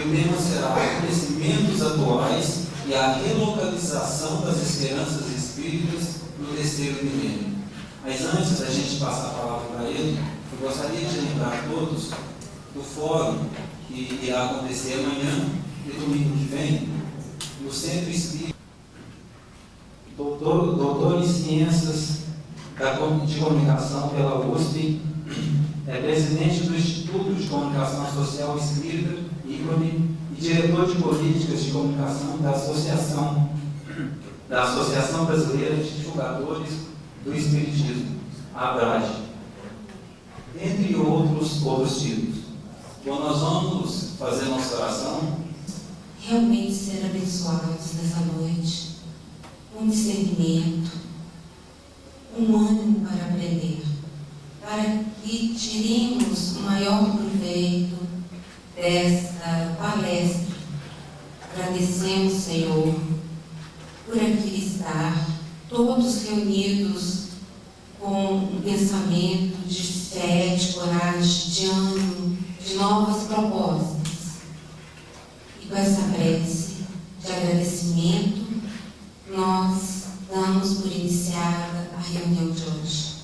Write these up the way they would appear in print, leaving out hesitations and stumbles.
o tema será Acontecimentos Atuais e a Relocalização das Esperanças Espíritas no Terceiro Milênio. Mas antes da gente passar a palavra para ele, eu gostaria de lembrar a todos do fórum que irá acontecer amanhã e domingo que vem, no Centro Espírita. Doutor em Ciências de Comunicação pela USP, é presidente do Instituto de Comunicação Social Espírita, ICOME, e diretor de Políticas de Comunicação da Associação Brasileira de Divulgadores do Espiritismo, ABRAD, entre outros títulos. Bom, nós vamos fazer nossa oração. Realmente ser abençoados nessa noite, com discernimento, um ânimo para aprender, para que tiremos o maior proveito desta palestra. Agradecemos, Senhor, por aqui estar, todos reunidos com um pensamento de fé, de coragem, de ânimo, de novas propostas. E com essa prece de agradecimento, nós damos por iniciada a reunião de hoje.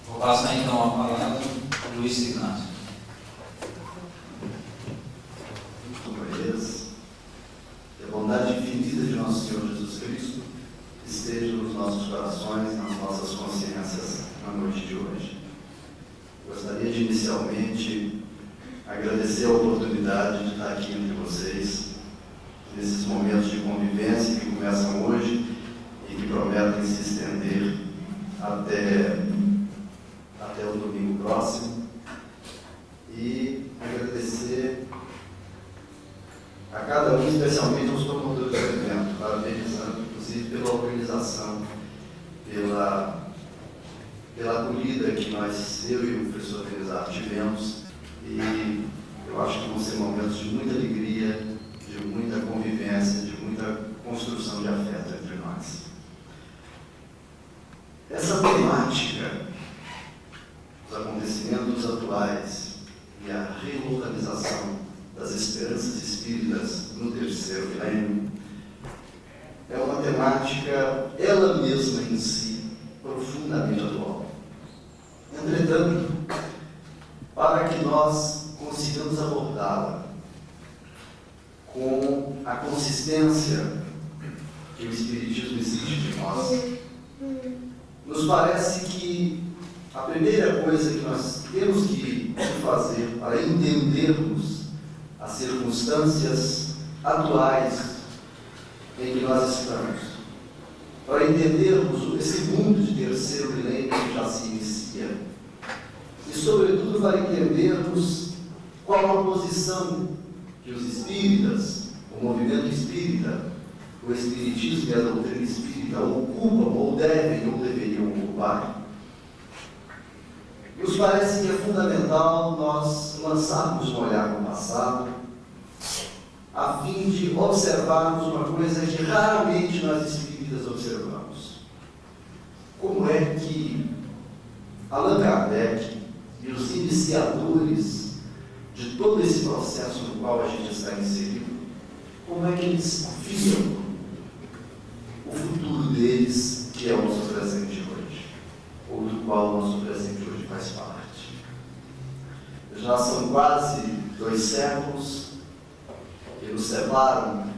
Vou passar então a palavra para Luiz Ignacio. Que a bondade infinita de nosso Senhor Jesus Cristo esteja nos nossos corações, nas nossas consciências na noite de hoje. Gostaria de inicialmente agradecer a oportunidade de estar aqui entre vocês, nesses momentos de convivência que começam hoje e que prometem se estender até o domingo próximo, e agradecer a cada um, especialmente aos promotores do evento, parabenizando, inclusive, pela organização, pela acolhida que eu e o professor Felizardo tivemos, e eu acho que vão ser momentos de muita alegria, de muita convivência, de muita construção de afeto entre nós. Essa temática, os acontecimentos atuais e a relocalização das esperanças espíritas no terceiro milênio, é uma temática, ela mesma em si, profundamente atual. Entretanto, para que nós consigamos abordá-la com a consistência que o Espiritismo exige de nós, nos parece que a primeira coisa que nós temos que fazer para entendermos as circunstâncias atuais em que nós estamos, para entendermos esse mundo de terceiro milênio que já se inicia, e sobretudo para entendermos qual a posição que os espíritas, o movimento espírita, o espiritismo e a doutrina espírita ocupam, ou devem, ou deveriam ocupar. Nos parece que é fundamental nós lançarmos um olhar no passado, a fim de observarmos uma coisa que raramente nós espíritas observamos. Como é que Allan Kardec e os iniciadores de todo esse processo no qual a gente está inserido, como é que eles viam o futuro deles, que é o nosso presente hoje, ou do qual o nosso presente hoje faz parte. Já são quase 2 séculos que nos separam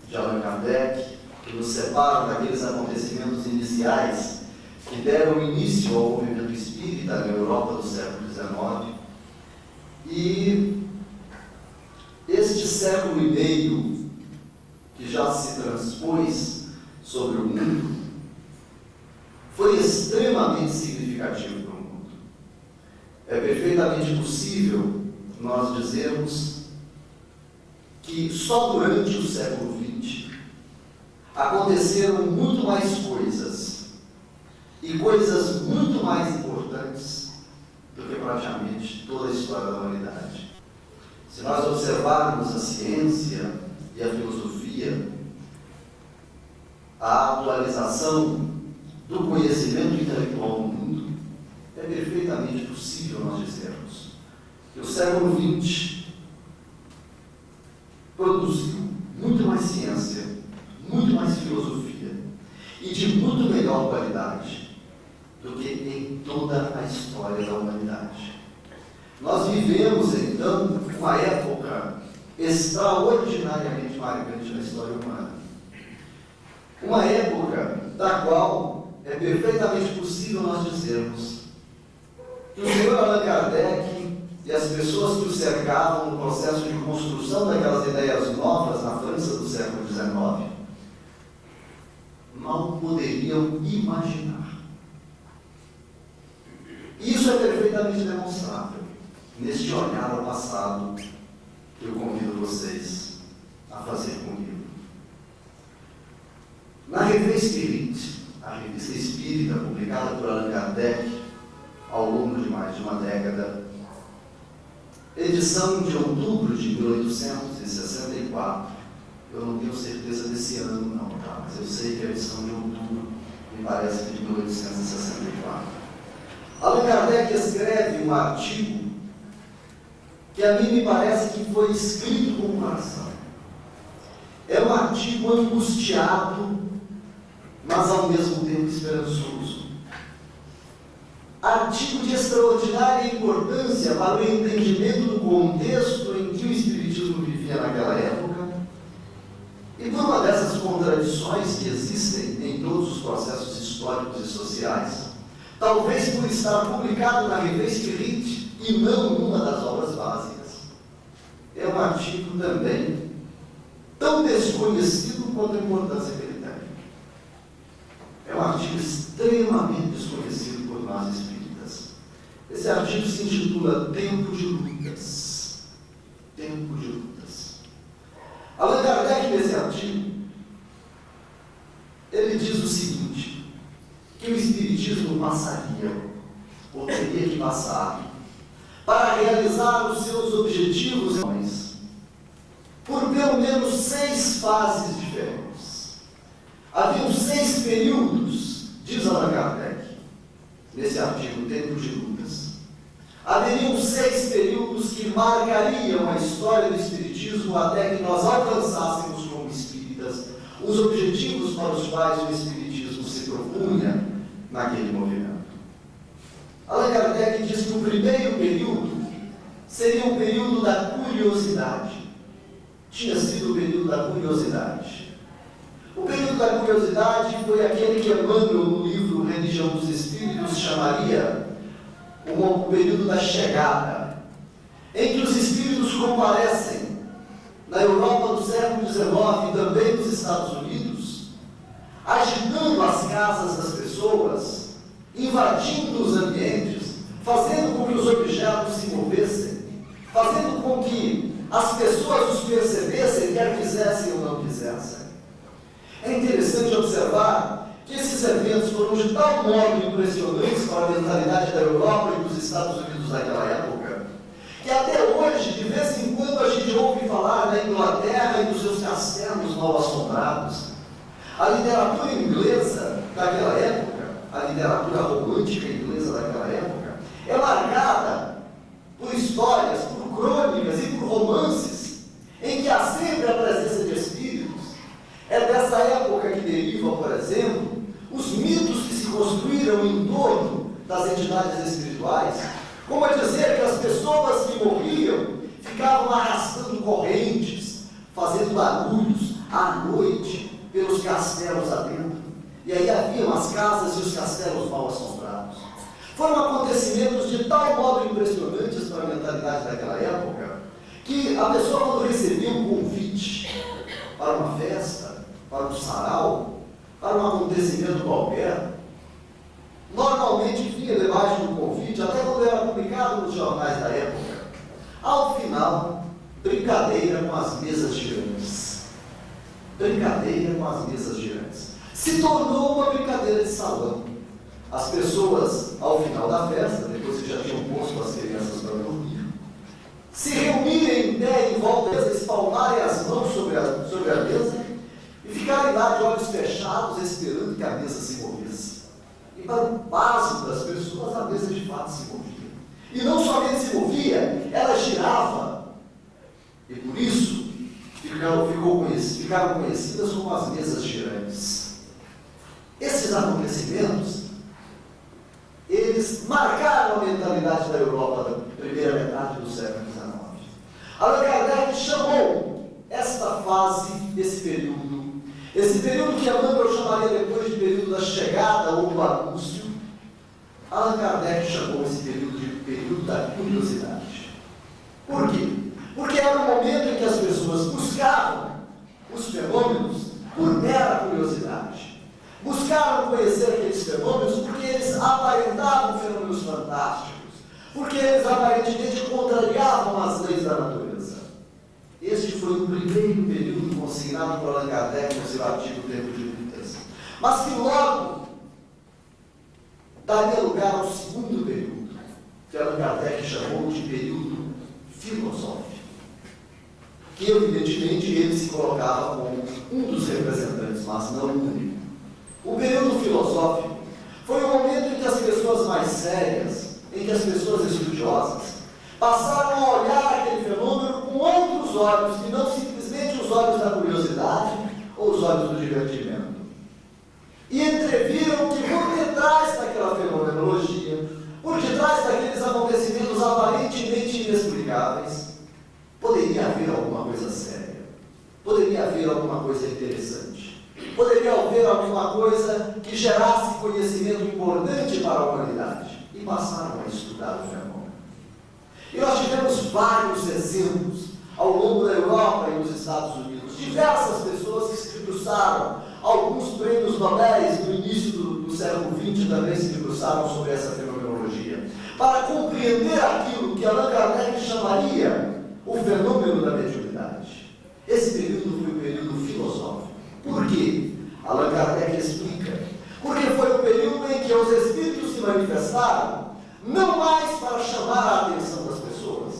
de Allan Kardec, que nos separam daqueles acontecimentos iniciais que deram início ao movimento espírita na Europa do século XIX. E este século e meio que já se transpôs sobre o mundo foi extremamente significativo para o mundo. É perfeitamente possível nós dizermos que só durante o século XX aconteceram muito mais coisas, e coisas muito mais importantes do que praticamente toda a história da humanidade. Se nós observarmos a ciência e a filosofia, a atualização do conhecimento intelectual no mundo é é perfeitamente possível nós dizermos que o século XX produziu muito mais ciência, muito mais filosofia e de muito melhor qualidade do que em toda a história da humanidade. Nós vivemos, então, uma época extraordinariamente marcante na história humana. Uma época da qual é perfeitamente possível nós dizermos que o senhor Allan Kardec e as pessoas que o cercavam no processo de construção daquelas ideias novas na França do século XIX mal poderiam imaginar. Isso é perfeitamente demonstrável neste olhar ao passado que eu convido vocês a fazer comigo. Na revista Spirit, a revista espírita publicada por Allan Kardec ao longo de mais de uma década, edição de outubro de 1864, eu não tenho certeza desse ano não, tá? Mas eu sei que a edição de outubro me parece que de 1864. Allan Kardec escreve um artigo que a mim me parece que foi escrito com o coração. É um artigo angustiado, mas ao mesmo tempo esperançoso. Artigo de extraordinária importância para o entendimento do contexto em que o Espiritismo vivia naquela época e por uma dessas contradições que existem em todos os processos históricos e sociais, talvez por estar publicado na revista Spirit e não numa das obras básicas. É um artigo também tão desconhecido quanto a importância que ele tem. É um artigo extremamente desconhecido por nós espíritas. Esse artigo se intitula Tempo de Lutas. Tempo de Lutas. Allan Kardec, nesse artigo, ele diz o seguinte, que o Espiritismo passaria, ou teria que passar, para realizar os seus objetivos por pelo menos 6 fases diferentes. Haviam 6 períodos, diz Allan Kardec, nesse artigo Tempo de Lutas. Haveriam 6 períodos que marcariam a história do Espiritismo até que nós alcançássemos como espíritas os objetivos para os quais o Espiritismo se propunha naquele movimento. Allan Kardec diz que o primeiro período seria o período da curiosidade. Tinha sido o período da curiosidade. O período da curiosidade foi aquele que Emmanuel, no livro Religião dos Espíritos, chamaria o período da chegada, em que os espíritos comparecem na Europa do século XIX e também nos Estados Unidos, agitando as casas das pessoas, invadindo os ambientes, fazendo com que os objetos se movessem, fazendo com que as pessoas os percebessem, quer quisessem ou não quisessem. É interessante observar que esses eventos foram de tal modo impressionantes para a mentalidade da Europa e dos Estados Unidos naquela época, que até hoje, de vez em quando, a gente ouve falar da Inglaterra e dos seus castelos mal assombrados. A literatura inglesa daquela época, a literatura romântica inglesa daquela época, é marcada por histórias, por crônicas e por romances, em que há sempre a presença de espíritos. É dessa época que derivam, por exemplo, os mitos que se construíram em torno das entidades espirituais, como a dizer que as pessoas que morriam ficavam arrastando correntes, fazendo barulhos à noite pelos castelos adentro. E aí haviam as casas e os castelos mal assombrados. Foram acontecimentos de tal modo impressionantes para a mentalidade daquela época, que a pessoa, quando recebia um convite para uma festa, para um sarau, para um acontecimento qualquer, normalmente vinha debaixo do convite, até quando era publicado nos jornais da época, ao final, brincadeira com as mesas girantes. Brincadeira com as mesas girantes. Se tornou uma brincadeira de salão. As pessoas, ao final da festa, depois que já tinham posto as crianças para dormir, se reunirem em pé em volta, espalmarem as mãos sobre a mesa e ficarem lá de olhos fechados, esperando que a mesa se movesse. E para o pasmo das pessoas, a mesa de fato E não somente se movia, ela girava. E por isso ficaram conhecidas como as mesas girantes. Esses acontecimentos, eles marcaram a mentalidade da Europa da primeira metade do século XIX. Allan Kardec chamou esta fase, esse período que Emmanuel chamaria depois de período da chegada ou do anúncio, Allan Kardec chamou esse período de período da curiosidade. Por quê? Porque era o momento em que as pessoas buscavam os fenômenos por mera curiosidade. Buscavam conhecer aqueles fenômenos porque eles aparentavam fenômenos fantásticos, porque eles aparentemente contrariavam as leis da natureza. Este foi o primeiro período consignado por Allan Kardec no seu artigo Tempo de Lutas, mas que logo daria lugar ao segundo período, que Allan Kardec chamou de período filosófico, que evidentemente ele se colocava como um dos representantes, mas não o único. O período filosófico foi o momento em que as pessoas mais sérias, em que as pessoas estudiosas, passaram a olhar aquele fenômeno com outros olhos, que não simplesmente os olhos da curiosidade ou os olhos do divertimento. E entreviram que por detrás daquela fenomenologia, por detrás daqueles acontecimentos aparentemente inexplicáveis, poderia haver alguma coisa séria, poderia haver alguma coisa interessante, poderia haver alguma coisa que gerasse conhecimento importante para a humanidade. E passaram a estudar o fenômeno. E nós tivemos vários exemplos ao longo da Europa e nos Estados Unidos. Diversas pessoas que se debruçaram, alguns prêmios Nobel no início do século XX também se debruçaram sobre essa fenomenologia, para compreender aquilo que Allan Kardec chamaria o fenômeno da mediunidade. Esse período foi um período filosófico. Por quê? Allan Kardec explica. Porque foi o período em que os espíritos se manifestaram, não mais para chamar a atenção das pessoas,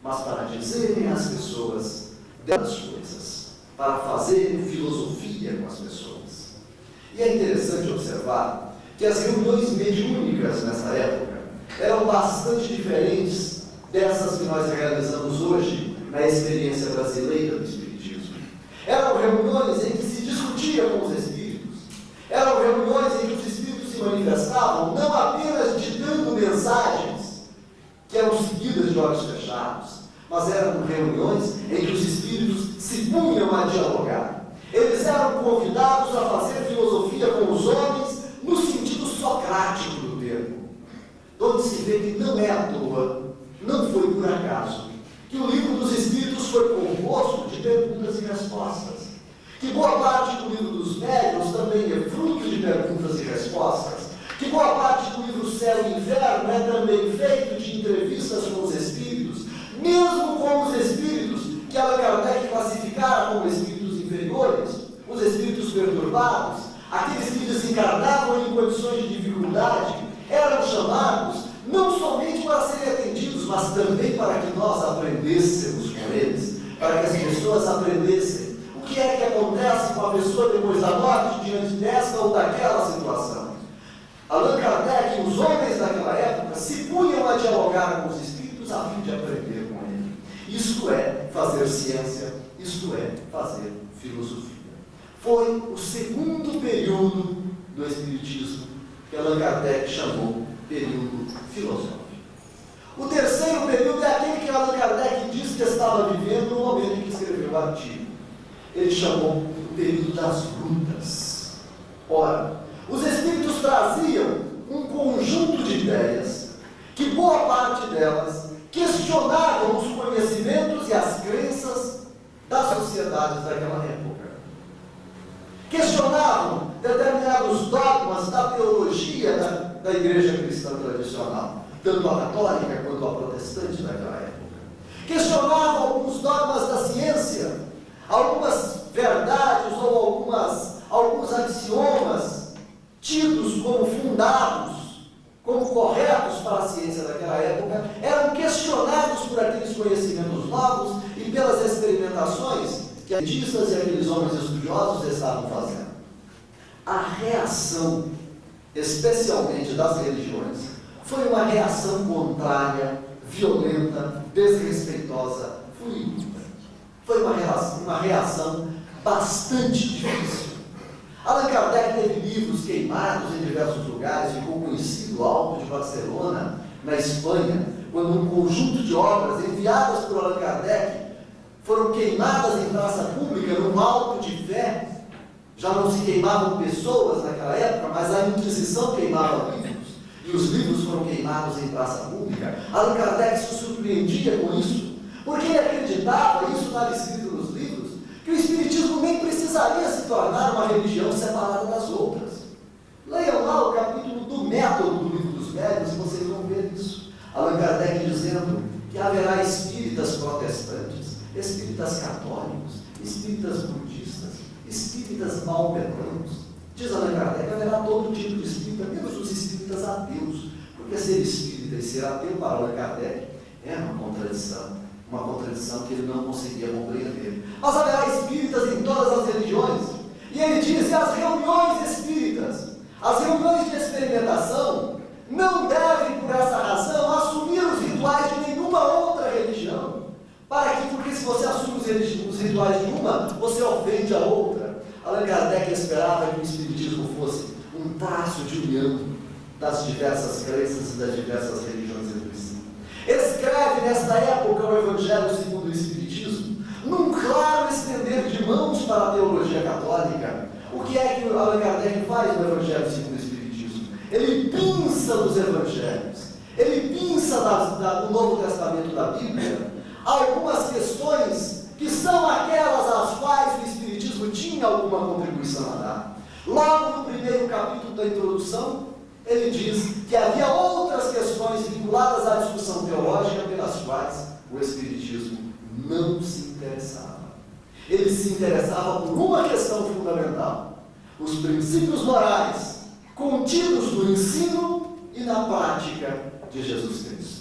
mas para dizerem às pessoas das coisas, para fazerem filosofia com as pessoas. E é interessante observar que as reuniões mediúnicas nessa época eram bastante diferentes dessas que nós realizamos hoje na experiência brasileira do Espiritismo. Eram reuniões em que se discutia com os espíritos, eram reuniões em que os espíritos se manifestavam não apenas ditando mensagens que eram seguidas de olhos fechados, mas eram reuniões em que os espíritos se punham a dialogar. Eles eram convidados a fazer filosofia com os homens no sentido socrático do termo, onde se vê que não é à toa, não foi por acaso, que o livro dos Espíritos foi composto de perguntas e respostas, que boa parte do livro dos Médiuns também é fruto de perguntas e respostas, que boa parte do livro Céu e Inferno é também feito de entrevistas com os Espíritos, mesmo com os Espíritos que Allan Kardec classificara como espíritos inferiores, os espíritos perturbados, aqueles que desencarnavam em condições de dificuldade, eram chamados não somente para serem atendidos, mas também para que nós aprendêssemos com eles, para que as pessoas aprendessem o que é que acontece com a pessoa depois da morte, diante desta ou daquela situação. Allan Kardec e os homens daquela época se punham a dialogar com os espíritos a fim de aprender com ele. Isto é fazer ciência, isto é fazer filosofia. Foi o segundo período do Espiritismo que Allan Kardec chamou período filosófico. O terceiro período é aquele que Allan Kardec diz que estava vivendo no momento em que escreveu o artigo. Ele chamou o período das lutas. Ora, os espíritos traziam um conjunto de ideias que boa parte delas questionavam os conhecimentos e as crenças das sociedades daquela época. Questionavam determinados dogmas da teologia da igreja cristã tradicional, tanto a católica quanto a protestante daquela época. Questionavam alguns dogmas da ciência, algumas verdades ou alguns axiomas tidos como fundados, como corretos para a ciência daquela época, eram questionados por aqueles conhecimentos novos e pelas experimentações que os cientistas e aqueles homens estudiosos estavam fazendo. A reação, especialmente das religiões, foi uma reação contrária, violenta, desrespeitosa, fluida. Foi uma reação bastante difícil. Allan Kardec teve livros queimados em diversos lugares, ficou conhecido, Alto de Barcelona, na Espanha, quando um conjunto de obras enviadas por Allan Kardec foram queimadas em praça pública, num alto de fé. Já não se queimavam pessoas naquela época, mas a Inquisição queimava livros, e os livros foram queimados em praça pública. Allan Kardec se surpreendia com isso, porque ele acreditava, isso estava escrito nos livros, que o Espiritismo nem precisaria se tornar uma religião separada das outras. Leiam lá o capítulo do método do Livro dos Médiuns e vocês vão ver isso. Allan Kardec dizendo que haverá espíritas protestantes, espíritas católicos, espíritas budistas, espíritas maometanos. Diz Allan Kardec, haverá todo tipo de espírita, menos os espíritas ateus, porque ser espírita e ser ateu para Allan Kardec é uma contradição que ele não conseguia compreender. Mas haverá espíritas em todas as religiões, e ele diz que as reuniões espíritas, as reuniões de experimentação, não devem, por essa razão, assumir os rituais de nenhuma outra religião. Porque se você assume os rituais de uma, você ofende a outra. Allan Kardec esperava que o Espiritismo fosse um traço de união das diversas crenças e das diversas religiões entre si. Escreve nesta época o Evangelho segundo o Espiritismo, num claro estender de mãos para a teologia católica. O que é que Allan Kardec faz no Evangelho segundo o Espiritismo? Ele pinça dos Evangelhos, ele pinça do Novo Testamento da Bíblia algumas questões que são aquelas às quais o Espiritismo tinha alguma contribuição a dar. Logo no primeiro capítulo da introdução, ele diz que havia outras questões vinculadas à discussão teológica pelas quais o Espiritismo não se interessava. Ele se interessava por uma questão fundamental: os princípios morais contidos no ensino e na prática de Jesus Cristo.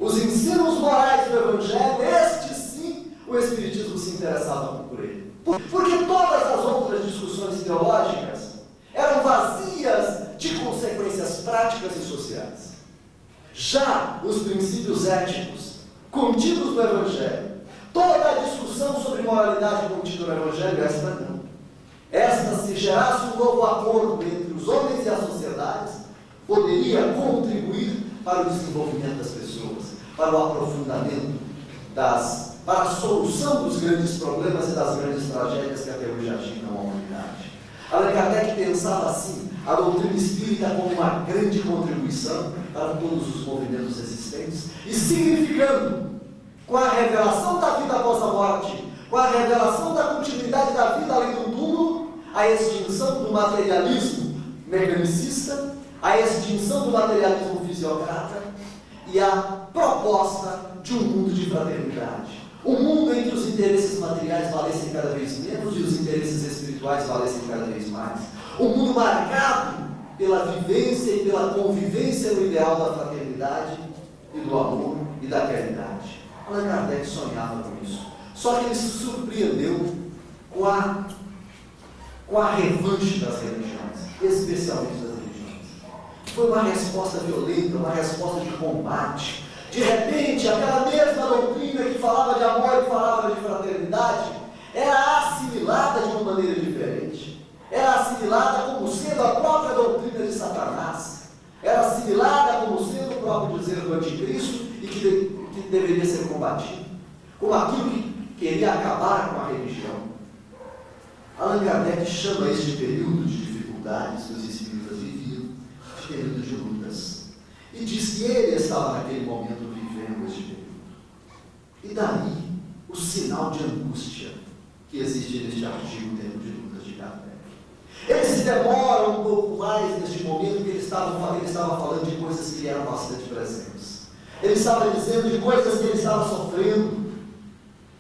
Os ensinos morais do Evangelho, estes sim, o Espiritismo se interessava por ele. Porque todas as outras discussões teológicas eram vazias de consequências práticas e sociais. Já os princípios éticos contidos no Evangelho, toda a discussão sobre moralidade contida no Evangelho, esta não. Esta, se gerasse um novo acordo entre os homens e as sociedades, poderia contribuir para o desenvolvimento das pessoas, para o aprofundamento para a solução dos grandes problemas e das grandes tragédias que até hoje atingem a humanidade. Allan Kardec pensava assim a doutrina espírita como uma grande contribuição para todos os movimentos existentes e significando, com a revelação da vida após a morte, com a revelação da continuidade da vida além do túmulo, a extinção do materialismo mecanicista, a extinção do materialismo fisiocrata e a proposta de um mundo de fraternidade. Um mundo em que os interesses materiais valessem cada vez menos e os interesses espirituais valessem cada vez mais. Um mundo marcado pela vivência e pela convivência no ideal da fraternidade e do amor e da caridade. Allan Kardec sonhava com isso. Só que ele se surpreendeu com a revanche das religiões, especialmente das religiões. Foi uma resposta violenta, uma resposta de combate. De repente, aquela mesma doutrina que falava de amor e falava de fraternidade era assimilada de uma maneira diferente. Era assimilada como sendo a própria doutrina de Satanás. Era assimilada como sendo o próprio dizer do anticristo e que deveria ser combatido, como aquilo que queria acabar com a religião. Allan Kardec chama este período de dificuldades que os espíritas viviam de período de lutas. E diz que ele estava naquele momento vivendo este período. E daí o sinal de angústia que existe neste artigo Tempo de Lutas de Kardec. Ele se demora um pouco mais neste momento, porque ele estava falando de coisas que eram bastante presentes. Ele estava dizendo de coisas que ele estava sofrendo,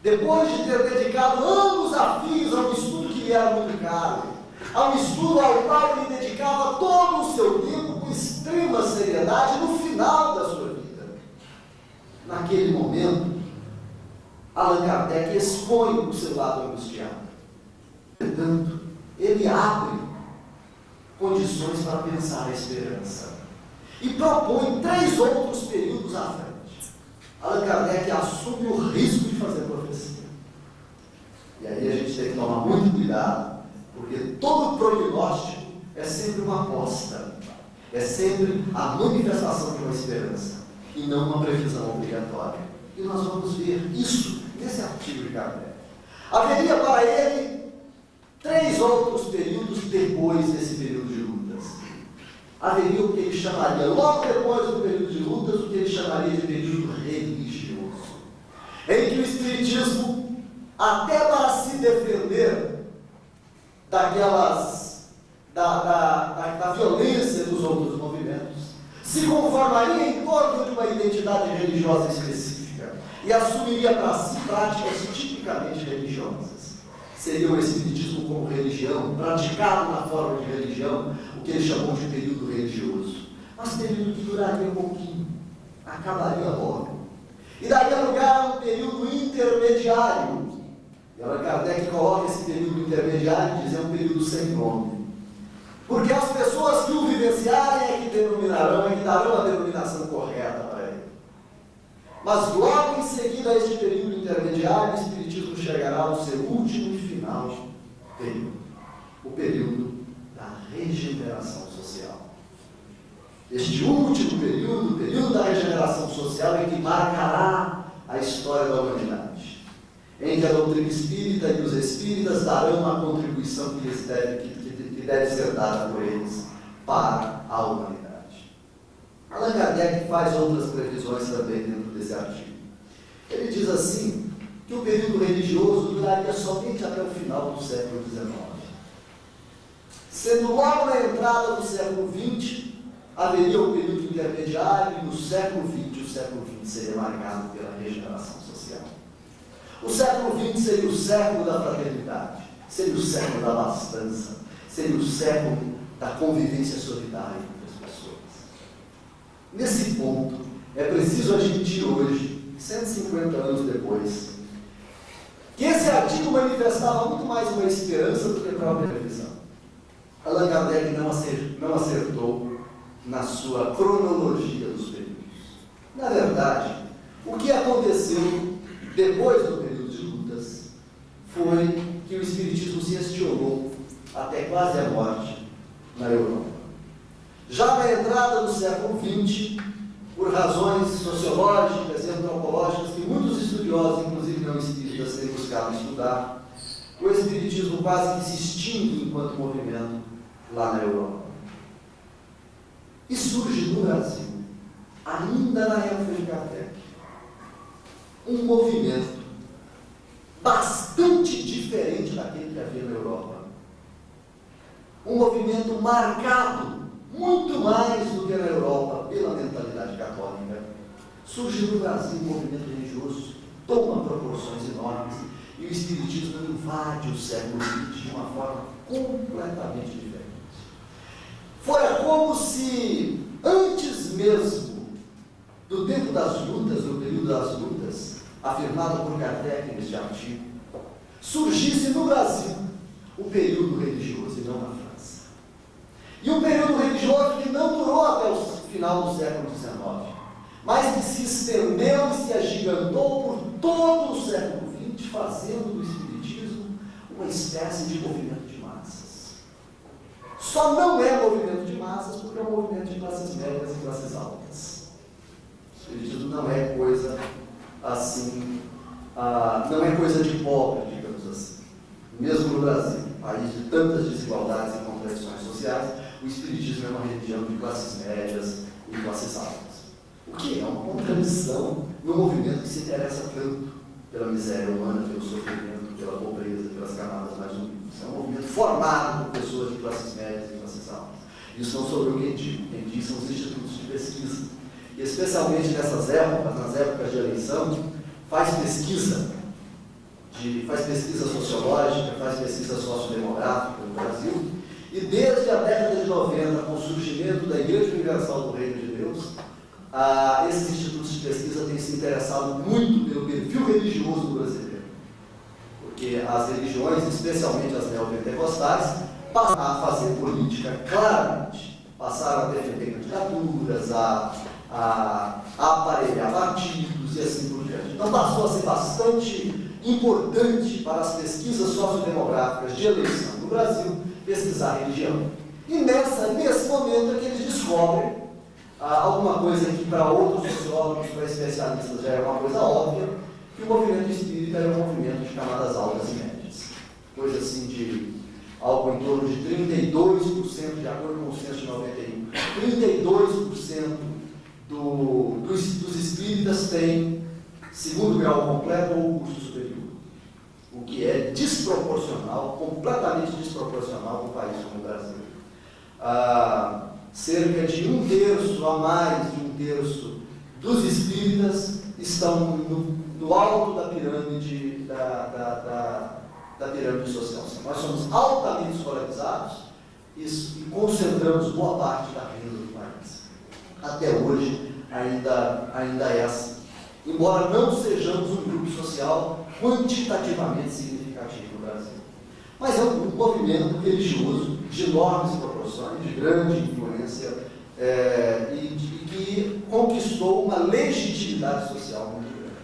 depois de ter dedicado anos a fios a um estudo que lhe era muito caro, a um estudo ao qual ele dedicava todo o seu tempo com extrema seriedade no final da sua vida. Naquele momento, Allan Kardec expõe o seu lado angustiado. Entretanto, ele abre condições para pensar a esperança. e propõe 3 outros períodos à frente. Allan Kardec assume o risco de fazer profecia. E aí a gente tem que tomar muito cuidado, porque todo prognóstico é sempre uma aposta, é sempre a manifestação de uma esperança, e não uma previsão obrigatória. E nós vamos ver isso nesse artigo de Kardec. Haveria para ele 3 outros períodos depois desse período de lutas. Haveria o que ele chamaria, logo depois do período de lutas, o que ele chamaria de período religioso, em que o Espiritismo, até para se defender da violência dos outros movimentos, se conformaria em torno de uma identidade religiosa específica e assumiria para si práticas tipicamente religiosas. Seria o Espiritismo como religião, praticado na forma de religião, o que ele chamou de período religioso. Mas período que duraria um pouquinho, acabaria logo. E daria lugar a um período intermediário. E Allan Kardec coloca esse período intermediário e diz: é um período sem nome. Porque as pessoas que o vivenciarem é que denominarão, é que darão a denominação correta para ele. Mas logo em seguida a este período intermediário, o Espiritismo chegará ao seu último e final período, o período da regeneração social. Este último período, o período da regeneração social, é que marcará a história da humanidade, em que a doutrina espírita e os espíritas darão a contribuição que deve ser dada por eles para a humanidade. Allan Kardec faz outras previsões também dentro desse artigo. Ele diz assim, que o período religioso duraria somente até o final do século XIX. Sendo logo na entrada do século XX, haveria o período intermediário, e no século XX, o século XX seria marcado pela regeneração social. O século XX seria o século da fraternidade, seria o século da abastança, seria o século da convivência solidária entre as pessoas. Nesse ponto, é preciso admitir hoje, 150 anos depois, que esse artigo manifestava muito mais uma esperança do que a própria previsão. Allan Kardec não acertou na sua cronologia dos períodos. Na verdade, o que aconteceu depois do período de lutas foi que o Espiritismo se estilou até quase a morte na Europa. Já na entrada do século XX, por razões sociológicas e antropológicas que muitos estudiosos, inclusive não espíritas, têm buscado estudar, o Espiritismo quase que se extingue enquanto movimento lá na Europa. E surge no Brasil, ainda na época de Kardec, um movimento bastante diferente daquele que havia na Europa. Um movimento marcado muito mais do que na Europa pela mentalidade católica. Surge no Brasil um movimento religioso, toma proporções enormes, e o Espiritismo invade o século XX de uma forma completamente diferente. Fora como se, antes mesmo do tempo das lutas, do período das lutas, afirmado por Kardec neste artigo, surgisse no Brasil o período religioso e não na França. E um período religioso que não durou até o final do século XIX, mas que se estendeu e se agigantou por todo o século XX, fazendo do Espiritismo uma espécie de movimento de massas. Só não é movimento de massas porque é um movimento de classes médias e classes altas. O Espiritismo não é coisa assim, não é coisa de pobre, digamos assim. Mesmo no Brasil, país de tantas desigualdades e contradições sociais, o Espiritismo é uma religião de classes médias e classes altas. O que é uma contradição no movimento que se interessa tanto pela miséria humana, pelo sofrimento, pela pobreza, pelas camadas mais humildes. É um movimento formado por pessoas de classes médias e classes altas. Isso não sou eu quem digo, quem diz são os institutos de pesquisa. E especialmente nessas épocas, nas épocas de eleição, faz pesquisa sociológica, faz pesquisa sociodemográfica no Brasil, e desde a década de 90, com o surgimento da Igreja Universal do Reino de Deus, esses institutos de pesquisa têm se interessado muito pelo perfil religioso do brasileiro, porque as religiões, especialmente as neopentecostais, passam a fazer política claramente passaram a defender candidaturas, a aparelhar partidos e assim por diante. Então passou a ser bastante importante para as pesquisas sociodemográficas de eleição no Brasil pesquisar religião. E nesse momento é que eles descobrem alguma coisa que para outros sociólogos, para especialistas já é uma coisa óbvia, que o movimento espírita era um movimento de camadas altas e médias. Coisa assim de algo em torno de 32%, de acordo com o censo de 91, 32% dos espíritas têm segundo grau completo ou curso superior. O que é desproporcional, completamente desproporcional no país como o Brasil. Cerca de 1/3 a mais de 1/3 dos espíritas estão no alto da pirâmide da pirâmide social. Nós somos altamente escolarizados e concentramos boa parte da renda do país. Até hoje ainda é assim. Embora não sejamos um grupo social quantitativamente significativo no Brasil. Mas é um movimento religioso de enormes proporções, de grande influência e que conquistou uma legitimidade social muito grande.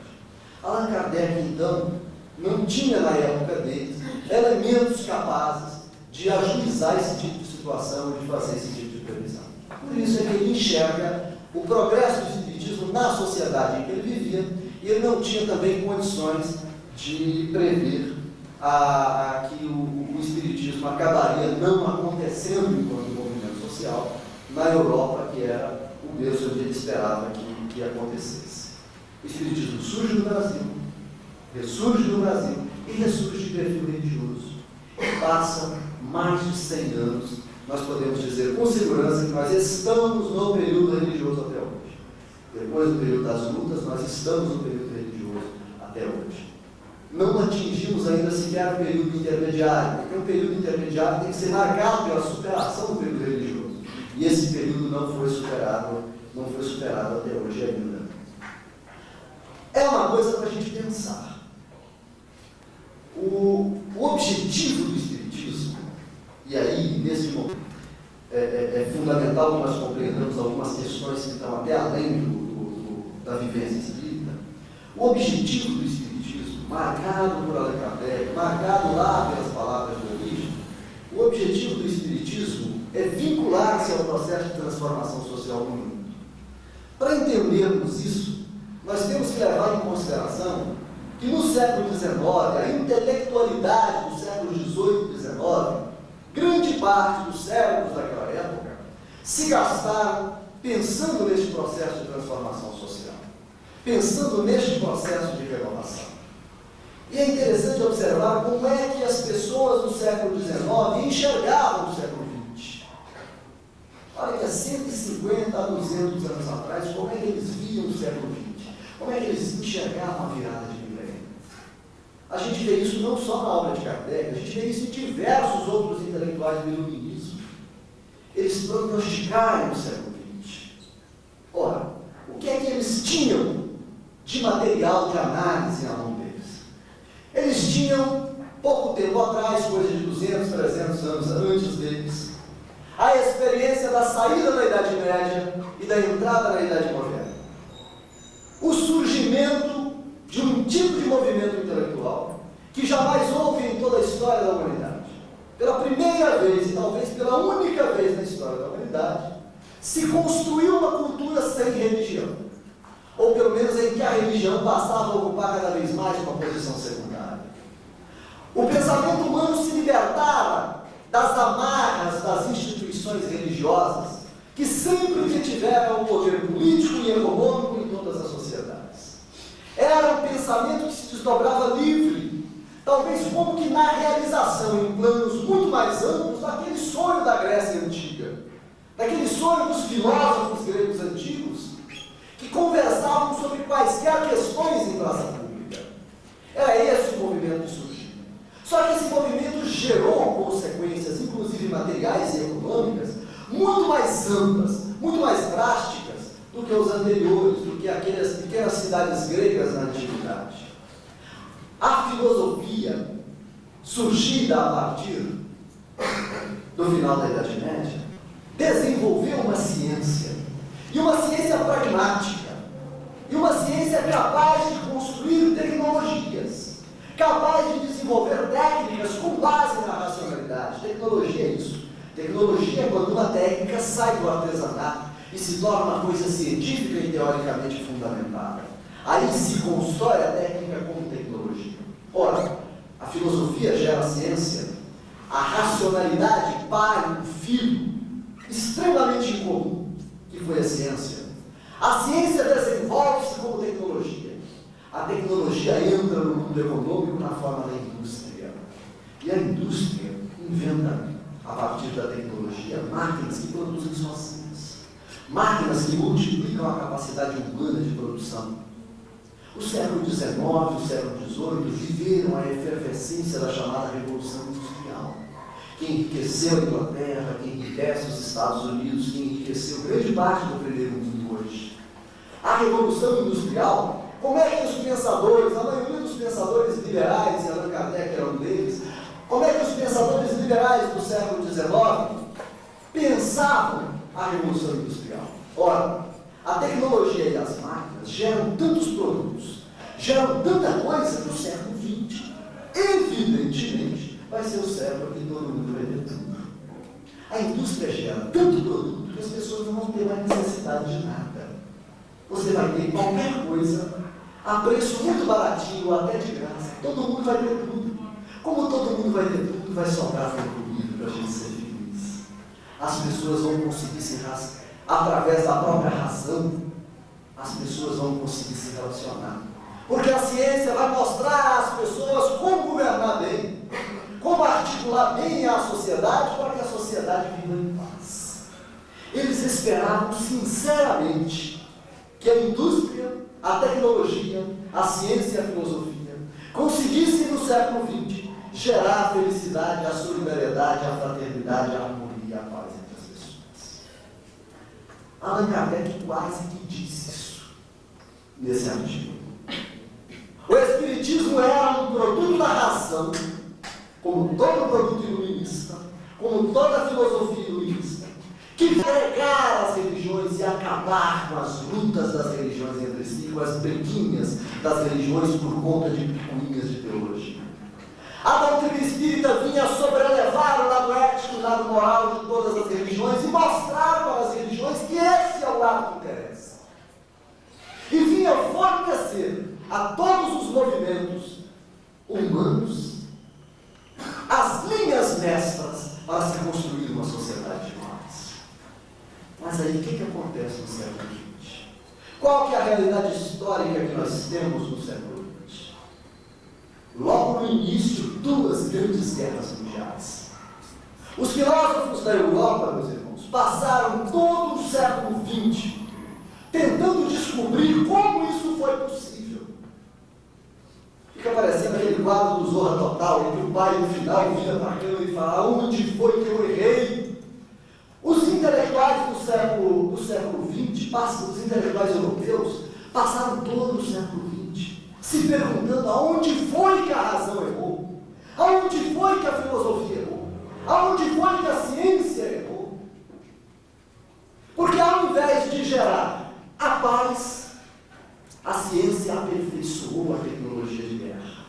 Allan Kardec, então, não tinha na época dele elementos capazes de ajuizar esse tipo de situação e de fazer esse tipo de previsão. Por isso é que ele enxerga o progresso do espiritismo na sociedade em que ele vivia e ele não tinha também condições de prever que o espiritismo acabaria não acontecendo enquanto movimento social na Europa, que era o berço onde ele esperava que acontecesse. O espiritismo surge no Brasil, ressurge no Brasil e ressurge de perfil religioso. Passa mais de 100 anos, nós podemos dizer com segurança que nós estamos no período religioso até hoje. Depois do período das lutas, nós estamos no período religioso até hoje. Não atingimos ainda sequer o período intermediário, porque o período intermediário tem que ser marcado pela superação do período religioso. E esse período não foi superado até hoje ainda. É uma coisa para a gente pensar. O objetivo do espiritismo, e aí, nesse momento, é fundamental que nós compreendamos algumas questões que estão até além da vivência espírita. O objetivo do espiritismo, marcado por Allan Kardec, marcado lá pelas palavras de origem, o objetivo do espiritismo é vincular-se ao processo de transformação social do mundo. Para entendermos isso, nós temos que levar em consideração que no século XIX, a intelectualidade do século XVIII e XIX, grande parte dos cérebros daquela época se gastaram pensando neste processo de transformação social, pensando neste processo de renovação. E é interessante observar como é que as pessoas do século XIX enxergavam o século XX. Olha que há 150 a 200 anos atrás, como é que eles viam o século XX? Como é que eles enxergavam a virada de milênio? A gente vê isso não só na obra de Kardec, a gente vê isso em diversos outros intelectuais do iluminismo. Eles prognosticaram o século XX. Ora, o que é que eles tinham de material de análise na mão deles? Eles tinham, pouco tempo atrás, coisa de 200, 300 anos antes deles, a experiência da saída da Idade Média e da entrada na Idade Moderna. O surgimento de um tipo de movimento intelectual que jamais houve em toda a história da humanidade. Pela primeira vez, e talvez pela única vez na história da humanidade, se construiu uma cultura sem religião. Ou pelo menos em que a religião passava a ocupar cada vez mais uma posição secundária. O pensamento humano se libertara das amarras das instituições religiosas que sempre detiveram o poder político e econômico em todas as sociedades. Era um pensamento que se desdobrava livre, talvez como que na realização em planos muito mais amplos daquele sonho da Grécia Antiga, daquele sonho dos filósofos gregos antigos, que conversavam sobre quaisquer questões em praça pública. Era esse o movimento que surgiu. Só que esse movimento gerou consequências, inclusive materiais e econômicas, muito mais amplas, muito mais drásticas do que os anteriores, do que aquelas pequenas cidades gregas na antiguidade. A filosofia, surgida a partir do final da Idade Média, desenvolveu uma ciência, e uma ciência pragmática, e uma ciência capaz de construir tecnologias, capaz de desenvolver técnicas com base na racionalidade. Tecnologia é isso. Tecnologia é quando uma técnica sai do artesanato e se torna uma coisa científica e teoricamente fundamentada. Aí se constrói a técnica como tecnologia. Ora, a filosofia gera a ciência, a racionalidade pai e filho, extremamente incomum, que foi a ciência. A ciência desenvolve-se como tecnologia. A tecnologia entra no mundo econômico na forma da indústria. E a indústria inventa, a partir da tecnologia, máquinas que produzem sozinhas. Máquinas que multiplicam a capacidade humana de produção. O século XIX e o século XVIII viveram a efervescência da chamada Revolução Industrial, que enriqueceu a Inglaterra, que enriquece os Estados Unidos, que enriqueceu grande parte do primeiro mundo hoje. A Revolução Industrial, como é que os pensadores, a maioria dos pensadores liberais, e Allan Kardec era um deles, como é que os pensadores liberais do século XIX pensavam a Revolução Industrial? Ora, a tecnologia e as máquinas geram tantos produtos, geram tanta coisa que o século XX, evidentemente, vai ser o século que todo mundo vai ter tudo. A indústria gera tanto produto que as pessoas não vão ter mais necessidade de nada. Você vai ter qualquer coisa a preço muito baratinho, até de graça. Todo mundo vai ter tudo. Como todo mundo vai ter tudo, vai sobrar comida para a gente ser feliz. As pessoas vão conseguir se através da própria razão, as pessoas vão conseguir se relacionar. Porque a ciência vai mostrar às pessoas como governar bem, como articular bem a sociedade para que a sociedade viva em paz. Eles esperavam sinceramente que a indústria, a tecnologia, a ciência e a filosofia conseguissem no século XX gerar a felicidade, a solidariedade, a fraternidade, a harmonia e a paz entre as pessoas. Allan Kardec quase que disse isso nesse artigo. O Espiritismo era um produto da razão, como todo produto iluminista, como toda filosofia iluminista, que vai agregar as religiões e acabar com as lutas das religiões entre si, com as briguinhas das religiões por conta de picuinhas de teologia. A doutrina espírita vinha sobrelevar o lado ético e o lado moral de todas as religiões e mostrar para as religiões que esse é o lado que interessa. E vinha fornecer a todos os movimentos humanos as linhas mestras para se construir uma sociedade de paz. Mas aí o que acontece no século XX? Qual que é a realidade histórica que nós temos no século XX? Logo no início, duas grandes guerras mundiais. Os filósofos da Europa, meus irmãos, passaram todo o século XX tentando descobrir como isso foi possível. Fica parecendo aquele quadro do Zorra Total, em que o pai no final vira para a câmera e fala: onde foi que eu errei? Os intelectuais do século XX, os intelectuais europeus, passaram todo o século XX se perguntando aonde foi que a razão errou, aonde foi que a filosofia errou, aonde foi que a ciência errou. Porque ao invés de gerar a paz, a ciência aperfeiçoou a tecnologia de guerra.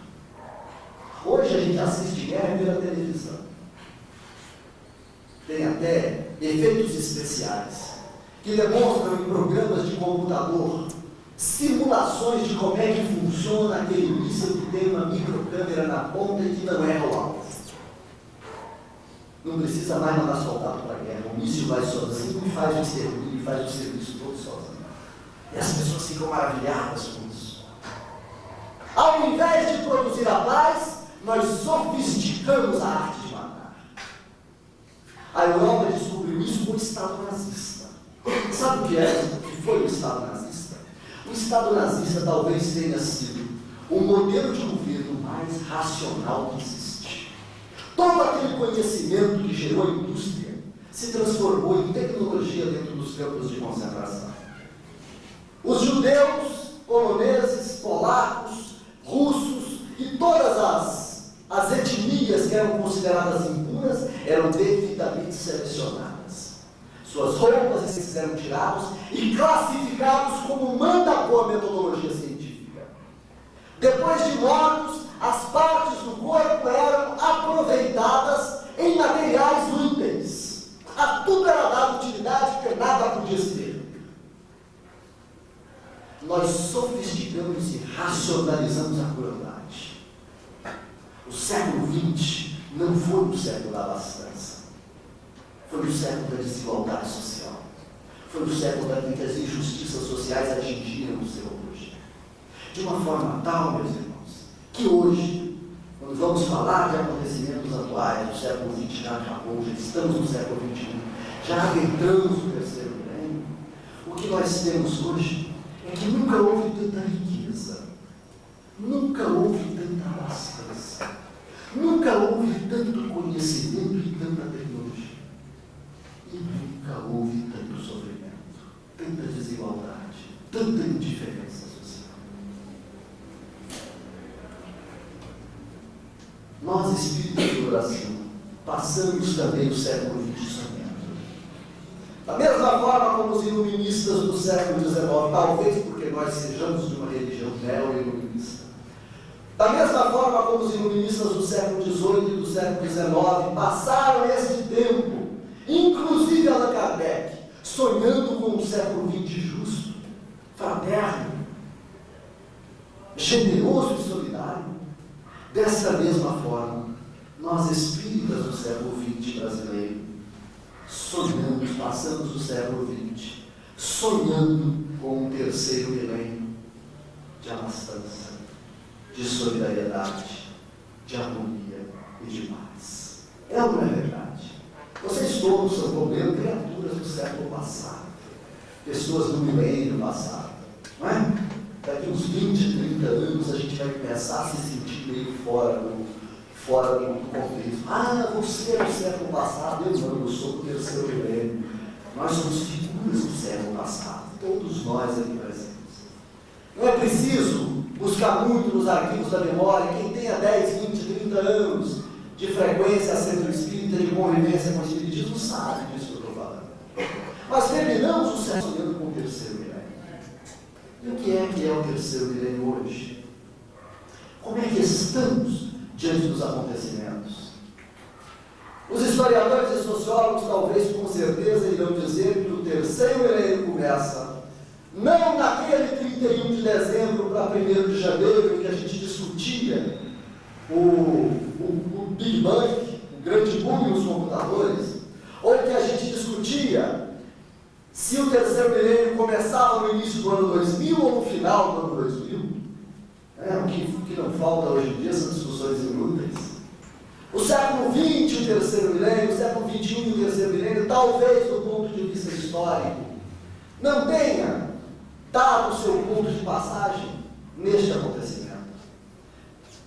Hoje a gente assiste guerra pela televisão. Tem até efeitos especiais que demonstram em programas de computador simulações de como é que funciona aquele míssil que tem uma microcâmera na ponta e que não erra o alvo. Não precisa mais mandar soldado para a guerra. O míssil vai sozinho e faz o extermínio, faz o serviço todo sozinho. E as pessoas ficam maravilhadas com isso. Ao invés de produzir a paz, nós sofisticamos a arte de matar. A Europa descobriu isso com o Estado nazista. Sabe o que foi o Estado nazista? O Estado nazista talvez tenha sido o modelo de governo mais racional que existe. Todo aquele conhecimento que gerou a indústria se transformou em tecnologia dentro dos campos de concentração. Os judeus, poloneses, polacos, russos e todas as etnias que eram consideradas impuras eram devidamente selecionadas. Suas roupas eram tirados e classificados como manda por metodologia científica. Depois de mortos, as partes do corpo eram aproveitadas em materiais úteis. A tudo era dada utilidade, porque nada podia se ter. Nós sofisticamos e racionalizamos a crueldade. O século XX não foi o século da abastança. Foi o século da desigualdade social. Foi o século em que as injustiças sociais atingiram o seu apogeu. De uma forma tal, meus irmãos, que hoje, quando vamos falar de acontecimentos atuais, o século XX já acabou, já estamos no século XXI, já adentramos o terceiro milênio, o que nós temos hoje é que nunca houve tanta riqueza, nunca houve tanta abastança, nunca houve tanto conhecimento e tanta tecnologia, e nunca houve tanto sofrimento, tanta desigualdade, tanta indiferença social. Nós, espíritas do Brasil, passamos também o século XX sonhando. Da mesma forma como os iluministas do século XIX, talvez porque nós sejamos de uma religião neo-iluminista, da mesma forma como os iluministas do século XVIII e do século XIX passaram este tempo, inclusive Allan Kardec, sonhando com um século XX justo, fraterno, generoso e solidário. Dessa mesma forma, nós espíritas do século XX brasileiro, sonhamos, passamos o século XX, sonhando com um terceiro milênio de abastança, de solidariedade, de harmonia e de paz. É ou não é verdade? Vocês todos são como eu, criaturas do século passado, pessoas do milênio passado, não é? Daqui uns 20, 30 anos a gente vai começar a se sentir meio fora do contexto. Ah, você é do século passado, eu não, eu sou do terceiro milênio. Nós somos figuras do século passado, todos nós aqui presentes. Não é preciso buscar muito nos arquivos da memória. Quem tenha 10, 20, 30 anos de frequência a centro espírita, de convivência com o espiritismo, sabe disso que eu estou falando. Mas terminamos o século sonhando com o terceiro milênio. E o que é o terceiro milênio hoje? Como é que estamos diante dos acontecimentos? Os historiadores e sociólogos, talvez com certeza, irão dizer que o terceiro milênio começa não naquele 31 de dezembro para 1º de janeiro, em que a gente discutia o Big Bang, o grande boom nos computadores, ou que a gente discutia se o terceiro milênio começava no início do ano 2000 ou no final do ano 2000. O que não falta hoje em dia são discussões inúteis. O século XX, o terceiro milênio, o século XXI, o terceiro milênio, talvez do ponto de vista histórico, não tenha dado o seu ponto de passagem neste acontecimento.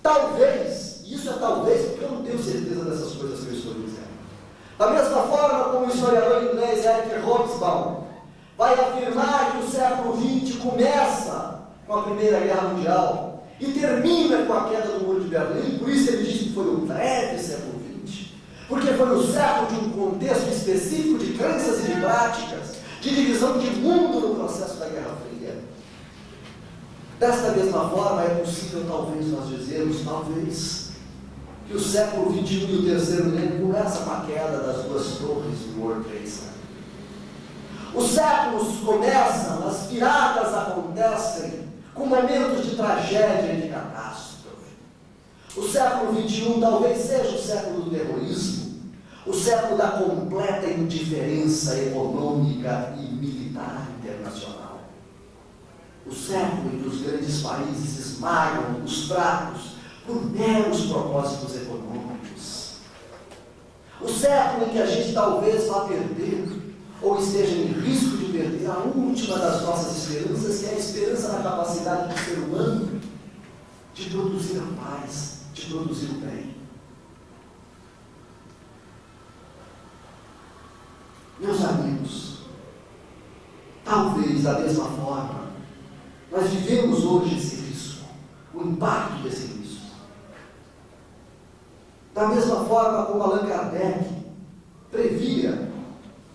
Talvez, isso é talvez, porque eu não tenho certeza dessas coisas que eu estou dizendo. Da mesma forma como o historiador inglês Eric Hobsbawm vai afirmar que o século XX começa com a Primeira Guerra Mundial e termina com a queda do Muro de Berlim, por isso ele diz que foi um breve século XX, porque foi o século de um contexto específico de crenças e de práticas, de divisão de mundo no processo da Guerra Fria. Desta mesma forma, é possível talvez nós dizermos, talvez, que o século XXI e o terceiro milênio começa com a queda das duas torres do World Trade Center. Os séculos começam, as viradas acontecem com momentos de tragédia e de catástrofe. O século XXI talvez seja o século do terrorismo, o século da completa indiferença econômica e militar internacional. O século em que os grandes países esmagam os fracos por meros propósitos econômicos. O século em que a gente talvez vá perder, ou esteja em risco de perder, a última das nossas esperanças, que é a esperança na capacidade do ser humano de produzir a paz, de produzir o bem. Meus amigos, talvez da mesma forma, nós vivemos hoje esse risco, o impacto desse risco. Da mesma forma como Allan Kardec previa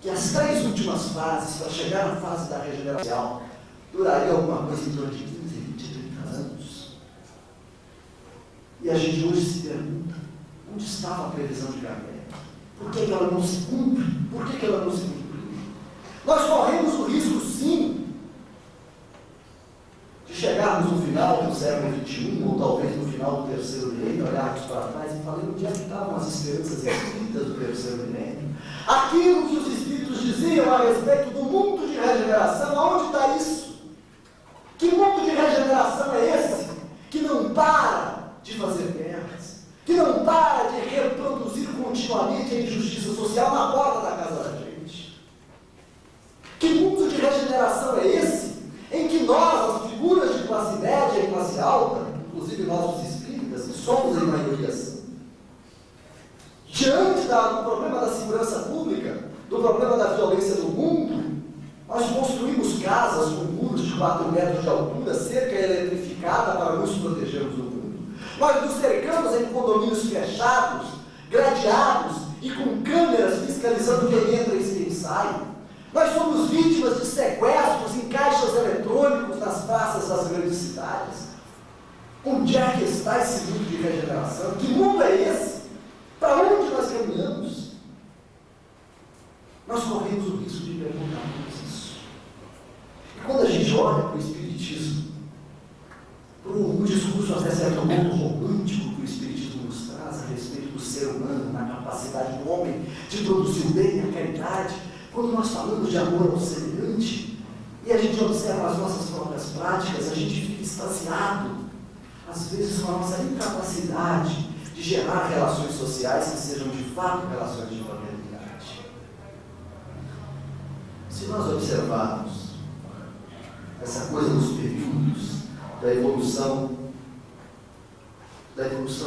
que que as 3 últimas fases, para chegar na fase da regeneração, duraria alguma coisa em torno de 15, 20, 30 anos. E a gente hoje se pergunta, onde estava a previsão de Kardec? Por que ela não se cumpre? Por que ela não se cumpriu? Nós corremos o risco, sim, de chegarmos no final do século XXI, ou talvez no final do 3º milênio, olharmos para trás e falar onde é que estavam as esperanças espíritas do 3º milênio. Aquilo que os espíritos diziam a respeito do mundo de regeneração, aonde está isso? Que mundo de regeneração é esse? Que não para de fazer guerras, que não para de reproduzir continuamente a injustiça social na porta da casa da gente. Que mundo de regeneração é esse? Em que nós, as figuras de classe média e classe alta, inclusive nós os espíritas, que somos em maioria assim, diante do problema da segurança pública, do problema da violência do mundo, nós construímos casas com muros de 4 metros de altura, cerca eletrificada para nos protegermos do mundo. Nós nos cercamos em condomínios fechados, gradeados e com câmeras fiscalizando quem entra e quem sai. Nós somos vítimas de sequestros em caixas eletrônicos nas praças das grandes cidades. Onde é que está esse mundo de regeneração? Que mundo é esse? Para onde nós caminhamos? Nós corremos o risco de perguntarmos isso. E quando a gente olha para o Espiritismo, para um discurso até certo ponto romântico que o Espiritismo nos traz a respeito do ser humano, na capacidade do homem de produzir o bem e a caridade, quando nós falamos de amor ao semelhante, e a gente observa as nossas próprias práticas, a gente fica extasiado, às vezes, com a nossa incapacidade de gerar relações sociais que sejam de fato relações de fraternidade. Se nós observarmos essa coisa dos períodos da evolução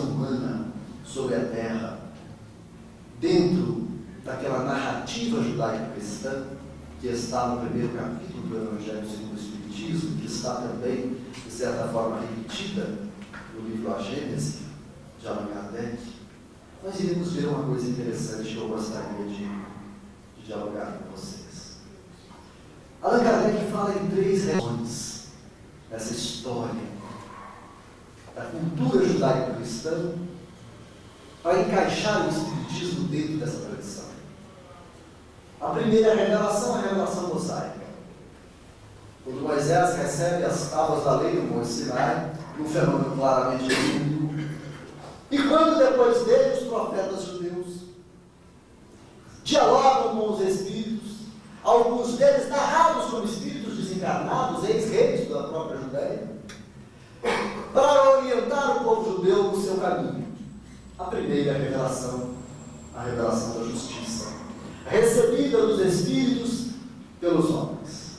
humana sobre a Terra, dentro daquela narrativa judaico-cristã, que está no 1º capítulo do Evangelho segundo o Espiritismo, que está também, de certa forma, repetida no livro A Gênese, de Allan Kardec, nós iremos ver uma coisa interessante que eu gostaria de dialogar com vocês. Allan Kardec fala em 3 regiões nessa história da cultura judaico-cristã para encaixar o Espiritismo dentro dessa tradição. A primeira revelação é a revelação mosaica. Quando Moisés recebe as tábuas da lei no Monte Sinai, um fenômeno claramente bíblico, e quando depois dele os profetas judeus dialogam com os espíritos, alguns deles narrados como espíritos desencarnados, ex-reis da própria Judéia, para orientar o povo judeu no seu caminho. A primeira revelação, a revelação da justiça, recebida dos espíritos pelos homens.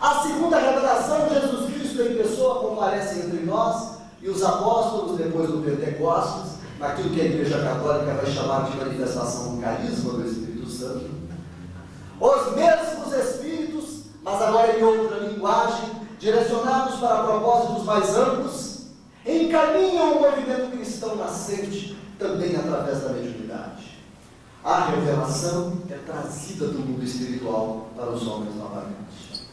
A segunda revelação, Jesus Cristo em pessoa comparece entre nós e os apóstolos depois do Pentecostes, naquilo que a Igreja Católica vai chamar de manifestação do carisma do Espírito Santo. Os mesmos espíritos, mas agora em outra linguagem, direcionados para propósitos mais amplos, encaminham o movimento cristão nascente também através da mediunidade. A revelação é trazida do mundo espiritual para os homens novamente.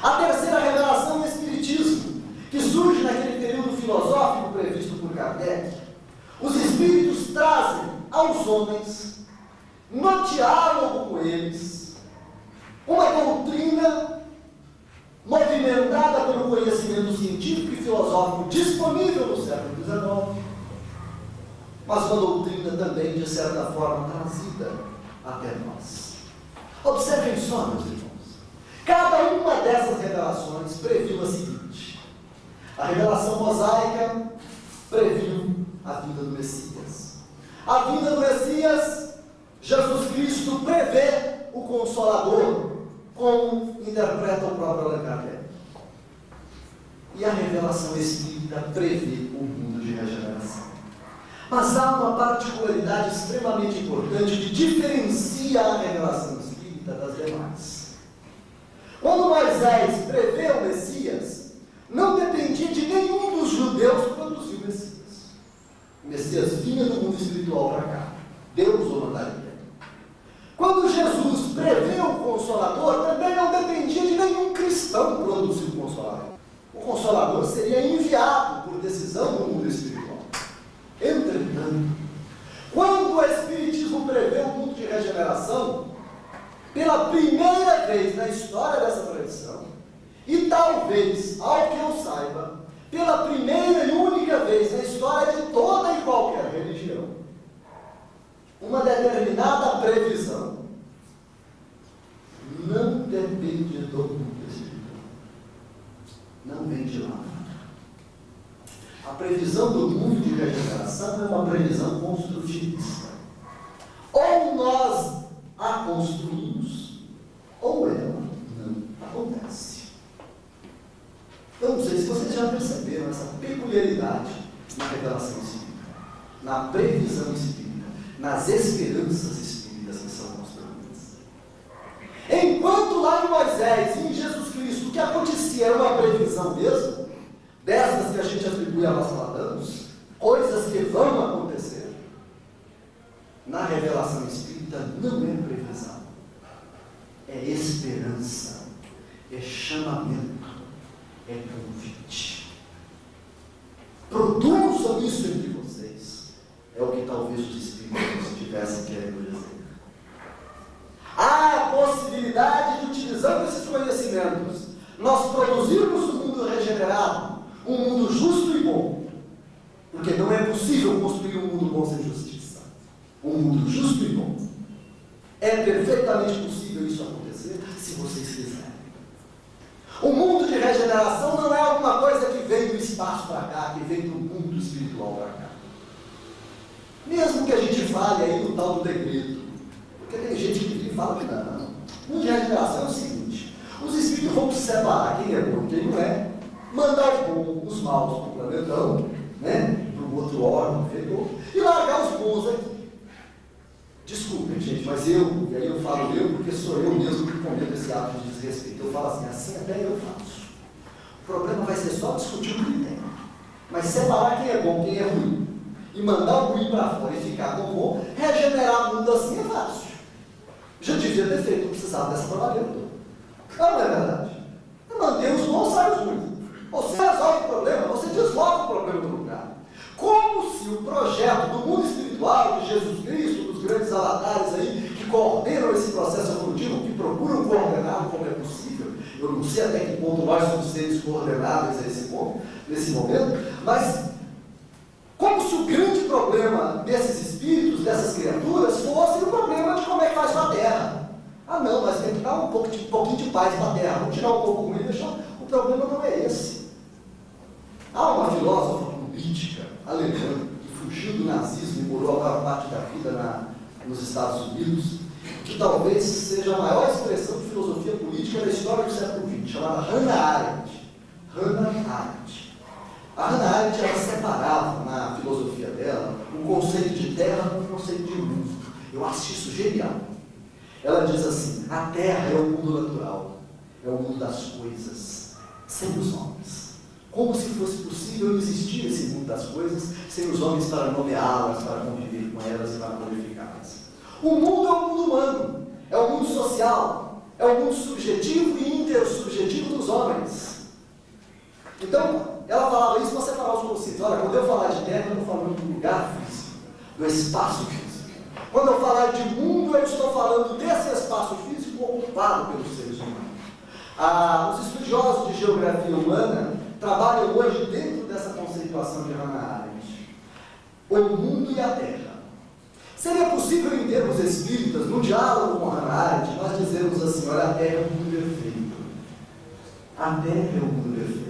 A terceira revelação é o Espiritismo, que surge naquele período filosófico previsto por Kardec. Os Espíritos trazem aos homens, no diálogo com eles, uma doutrina movimentada pelo conhecimento científico e filosófico disponível no século XIX, mas uma doutrina também, de certa forma, trazida até nós. Observem só, meus irmãos. Cada uma dessas revelações previu a seguinte: a revelação mosaica previu a vinda do Messias. A vinda do Messias, Jesus Cristo prevê o Consolador, como interpreta o próprio Allan Kardec. E a revelação espírita prevê o mundo de regeneração. Mas há uma particularidade extremamente importante que diferencia a revelação espírita das demais. Quando Moisés prevê o Messias, não dependia de nenhum dos judeus produzir o Messias. O Messias vinha do mundo espiritual para cá. Deus o mandaria. Quando Jesus prevê o Consolador, também não dependia de nenhum cristão produzir o Consolador. O Consolador seria enviado por decisão do mundo espiritual. Entretanto, quando o Espiritismo prevê o mundo de regeneração, pela primeira vez na história dessa tradição, e talvez, ao que eu saiba, pela primeira e única vez na história de toda e qualquer religião, uma determinada previsão não depende do mundo espiritual. Não vem de lá. A previsão do mundo de regeneração é uma previsão construtivista. Ou nós a construímos, ou ela não acontece. Eu não sei se vocês já perceberam essa peculiaridade na revelação espírita, na previsão espírita, nas esperanças espíritas que são construídas. Enquanto lá em Moisés e em Jesus Cristo o que acontecia era uma previsão mesmo, dessas que a gente atribui a Nostradamus, coisas que vão acontecer, na revelação espírita não é previsão, é esperança, é chamamento, é convite. Produzam isso entre vocês. É o que talvez os espíritos estivessem querendo dizer. Há a possibilidade de, utilizando esses conhecimentos, nós produzirmos um mundo regenerado, um mundo justo e bom. Porque não é possível construir um mundo bom sem justiça. Um mundo justo e bom. É perfeitamente possível isso acontecer, se vocês quiserem. O mundo de regeneração não é alguma coisa que vem do espaço para cá, que vem do mundo espiritual para cá. Mesmo que a gente fale aí no tal do decreto, porque tem gente que fala que não. O mundo de regeneração é o seguinte: os espíritos vão se separar quem é bom e quem não é, mandar os bons, os maus para o planetão, né, para o outro órgão inferior, e largar os bons aqui. Desculpem, gente, mas e aí eu falo eu porque sou eu mesmo que cometo esse ato de desrespeito. Eu falo assim até eu faço. O problema vai ser só discutir o critério. Mas separar quem é bom, quem é ruim, e mandar o ruim para fora e ficar com o bom, regenerar o mundo assim é fácil. Já devia ter feito, não precisava dessa trabalhada toda. Não é verdade? Manter os bons, sai os ruins. Você resolve o problema, você desloca o problema do lugar. Como se o projeto do mundo espiritual, de Jesus Cristo, dos grandes avatares aí, que coordenam esse processo evolutivo, que procuram coordenar como é possível, eu não sei até que ponto nós somos seres coordenáveis nesse momento, mas como se o grande problema desses espíritos, dessas criaturas, fosse o problema de como é que faz com a Terra. Ah não, mas tem que dar um pouquinho de paz para a Terra, vamos tirar um pouco ruim e deixar. O problema não é esse. Há uma filósofa política alemã que fugiu do nazismo e morou a maior parte da vida nos Estados Unidos, que talvez seja a maior expressão de filosofia política da história do século XX, chamada Hannah Arendt. Hannah Arendt. A Hannah Arendt, ela separava na filosofia dela o conceito de terra do conceito de mundo. Eu acho isso genial. Ela diz assim: a terra é o mundo natural, é o mundo das coisas, sem os homens. Como se fosse possível existir esse mundo das coisas sem os homens para nomeá-las, para conviver com elas e para glorificá-las. O mundo é o mundo humano, é o mundo social, é o mundo subjetivo e intersubjetivo dos homens. Então, ela falava isso para separar os conceitos. Olha, quando eu falar de terra, eu estou falando do lugar físico, do espaço físico. Quando eu falar de mundo, eu estou falando desse espaço físico ocupado pelos seres humanos. Os estudiosos de geografia humana trabalham hoje dentro dessa conceituação de Hannah Arendt. O mundo e a terra. Seria possível, em termos espíritas, no diálogo com Hannah Arendt, nós dizermos assim: olha, a terra é o mundo perfeito. A terra é o mundo perfeito.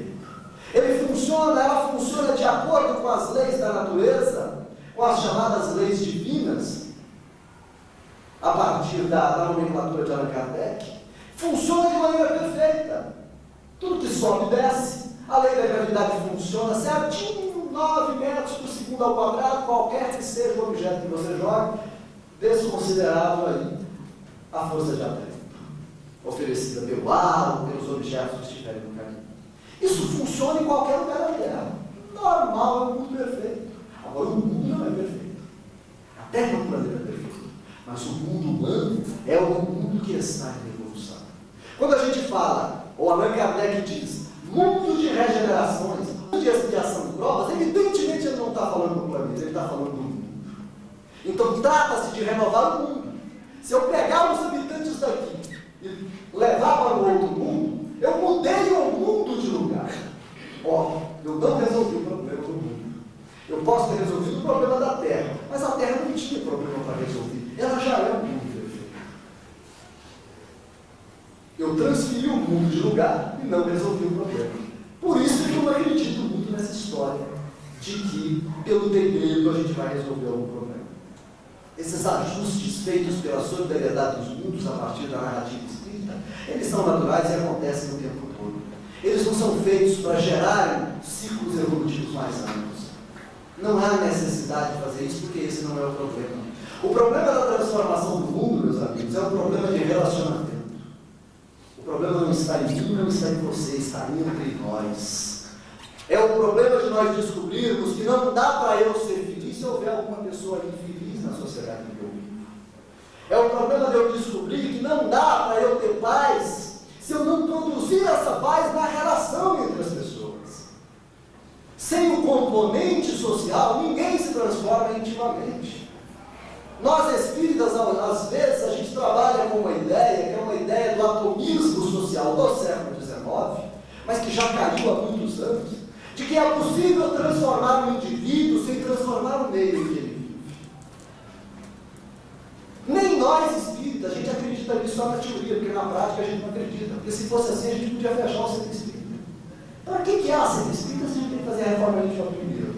Ela funciona de acordo com as leis da natureza, com as chamadas leis divinas, a partir da nomenclatura de Allan Kardec. Funciona de maneira perfeita. Tudo que sobe e desce. A lei da gravidade funciona certinho, 9 metros por segundo ao quadrado, qualquer que seja o objeto que você jogue, desconsiderável aí a força de atrito oferecida pelo ar ou pelos objetos que estiverem no caminho. Isso funciona em qualquer lugar da Terra. Normal, é um mundo perfeito. Agora, o mundo não é perfeito. A Terra é um planeta perfeito. Mas o mundo humano é o mundo que está em evolução. Quando a gente fala, ou Allan Kardec diz, mundo de regenerações, de expiação de provas, evidentemente ele não está falando do planeta, ele está falando do mundo. Então trata-se de renovar o mundo. Se eu pegar os habitantes daqui e levar para o outro mundo, eu mudei o mundo de lugar. Ó, eu não resolvi o problema do mundo. Eu posso ter resolvido o problema da Terra, mas a Terra não tinha problema para resolver. Ela já é um mundo perfeito. Eu transferi o mundo de lugar e não resolvi o problema. Por isso que eu não acredito muito nessa história de que, pelo degredo, a gente vai resolver algum problema. Esses ajustes feitos pela solidariedade dos mundos a partir da narrativa espírita, eles são naturais e acontecem o tempo todo. Eles não são feitos para gerarem ciclos evolutivos mais amplos. Não há necessidade de fazer isso, porque esse não é o problema. O problema da transformação do mundo, meus amigos, é um problema de relacionamento. O problema não está em mim, não está em você, está entre nós. É o problema de nós descobrirmos que não dá para eu ser feliz se houver alguma pessoa infeliz na sociedade em que eu vivo. É o problema de eu descobrir que não dá para eu ter paz se eu não produzir essa paz na relação entre as pessoas. Sem o componente social, ninguém se transforma intimamente. Nós espíritas, às vezes, a gente trabalha com uma ideia, que é uma ideia do atomismo social do século XIX, mas que já caiu há muitos anos, de que é possível transformar o indivíduo sem transformar o meio em que ele vive. Nem nós espíritas, a gente acredita nisso só na teoria, porque na prática a gente não acredita. Porque se fosse assim, a gente podia fechar o centro espírita. Para que é o centro espírita se a gente tem que fazer a reforma íntima primeiro?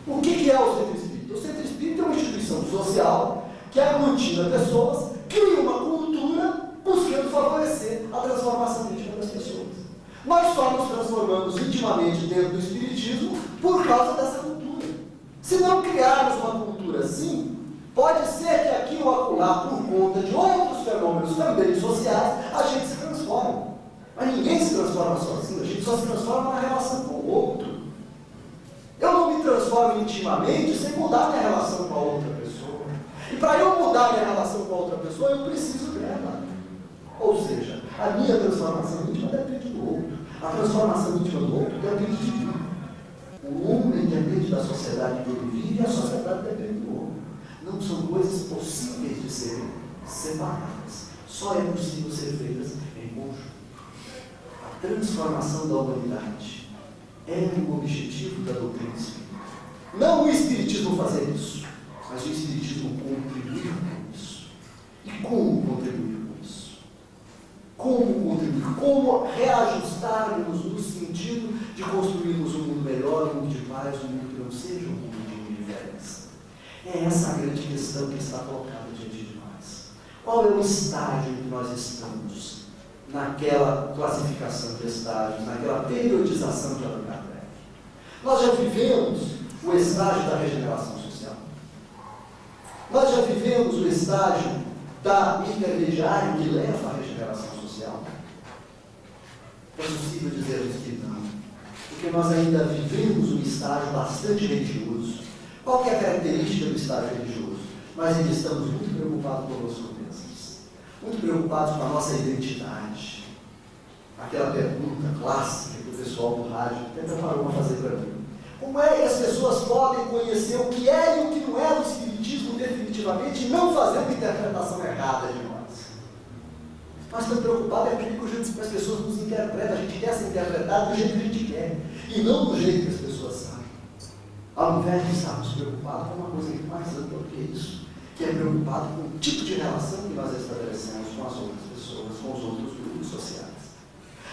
O que é o centro espírita? O centro espírita é uma instituição social que aglutina pessoas, cria uma cultura buscando favorecer a transformação íntima das pessoas. Nós só nos transformamos intimamente dentro do espiritismo por causa dessa cultura. Se não criarmos uma cultura assim, pode ser que aqui ou acolá, por conta de outros fenômenos também sociais, a gente se transforme. Mas ninguém se transforma sozinho, a gente só se transforma na relação com o outro. Eu não me transformo intimamente sem mudar minha relação com a outra pessoa. E para eu mudar minha relação com a outra pessoa, eu preciso dela. Ou seja, a minha transformação íntima depende do outro. A transformação íntima do outro depende de mim. O homem depende da sociedade que ele vive e a sociedade depende do homem. Não são coisas possíveis de serem separadas. Só é possível ser feitas em conjunto. A transformação da humanidade é o objetivo da doutrina espírita. Não o espiritismo fazer isso, mas o espiritismo contribuir com isso. E como contribuir com isso? Como contribuir? Como reajustarmos no sentido de construirmos um mundo melhor, um mundo de paz, um mundo que não seja um mundo de indiferença? É essa a grande questão que está colocada diante de nós. Qual é o estágio em que nós estamos naquela classificação de estágios, naquela periodização de Allan Kardec? Nós já vivemos o estágio da regeneração social. Nós já vivemos o estágio da intermediário que leva à regeneração social. É possível dizermos que não, porque nós ainda vivemos um estágio bastante religioso. Qual que é a característica do estágio religioso? Nós ainda estamos muito preocupados conosco mesmos, muito preocupados com a nossa identidade. Aquela pergunta clássica que o pessoal do rádio até preparou para fazer para mim. Como é que as pessoas podem conhecer o que é e o que não é do espiritismo definitivamente e não fazer uma interpretação errada de nós? Nós estamos preocupados é com o jeito que as pessoas nos interpretam. A gente quer ser interpretado do jeito que a gente quer e não do jeito que as pessoas sabem. Ao invés de estarmos preocupados com uma coisa muito mais ampla do que isso, que é preocupado com o tipo de relação que nós estabelecemos com as outras pessoas, com os outros grupos sociais.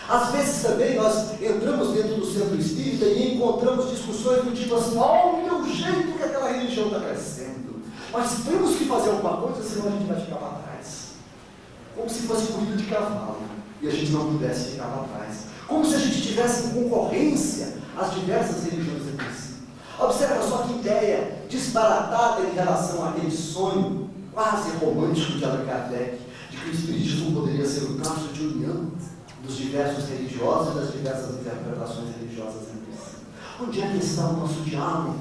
Às vezes também nós entramos dentro do centro espírita e encontramos discussões do tipo assim: olha o jeito que aquela religião está crescendo, mas temos que fazer alguma coisa, senão a gente vai ficar para trás. Como se fosse corrida de cavalo e a gente não pudesse ficar para trás. Como se a gente tivesse em concorrência as diversas religiões entre si. Observa só que ideia disparatada em relação àquele sonho quase romântico de Allan Kardec, de que o espiritismo poderia ser o traço de união dos diversos religiosos e das diversas interpretações religiosas entre si. Onde é que está o nosso diálogo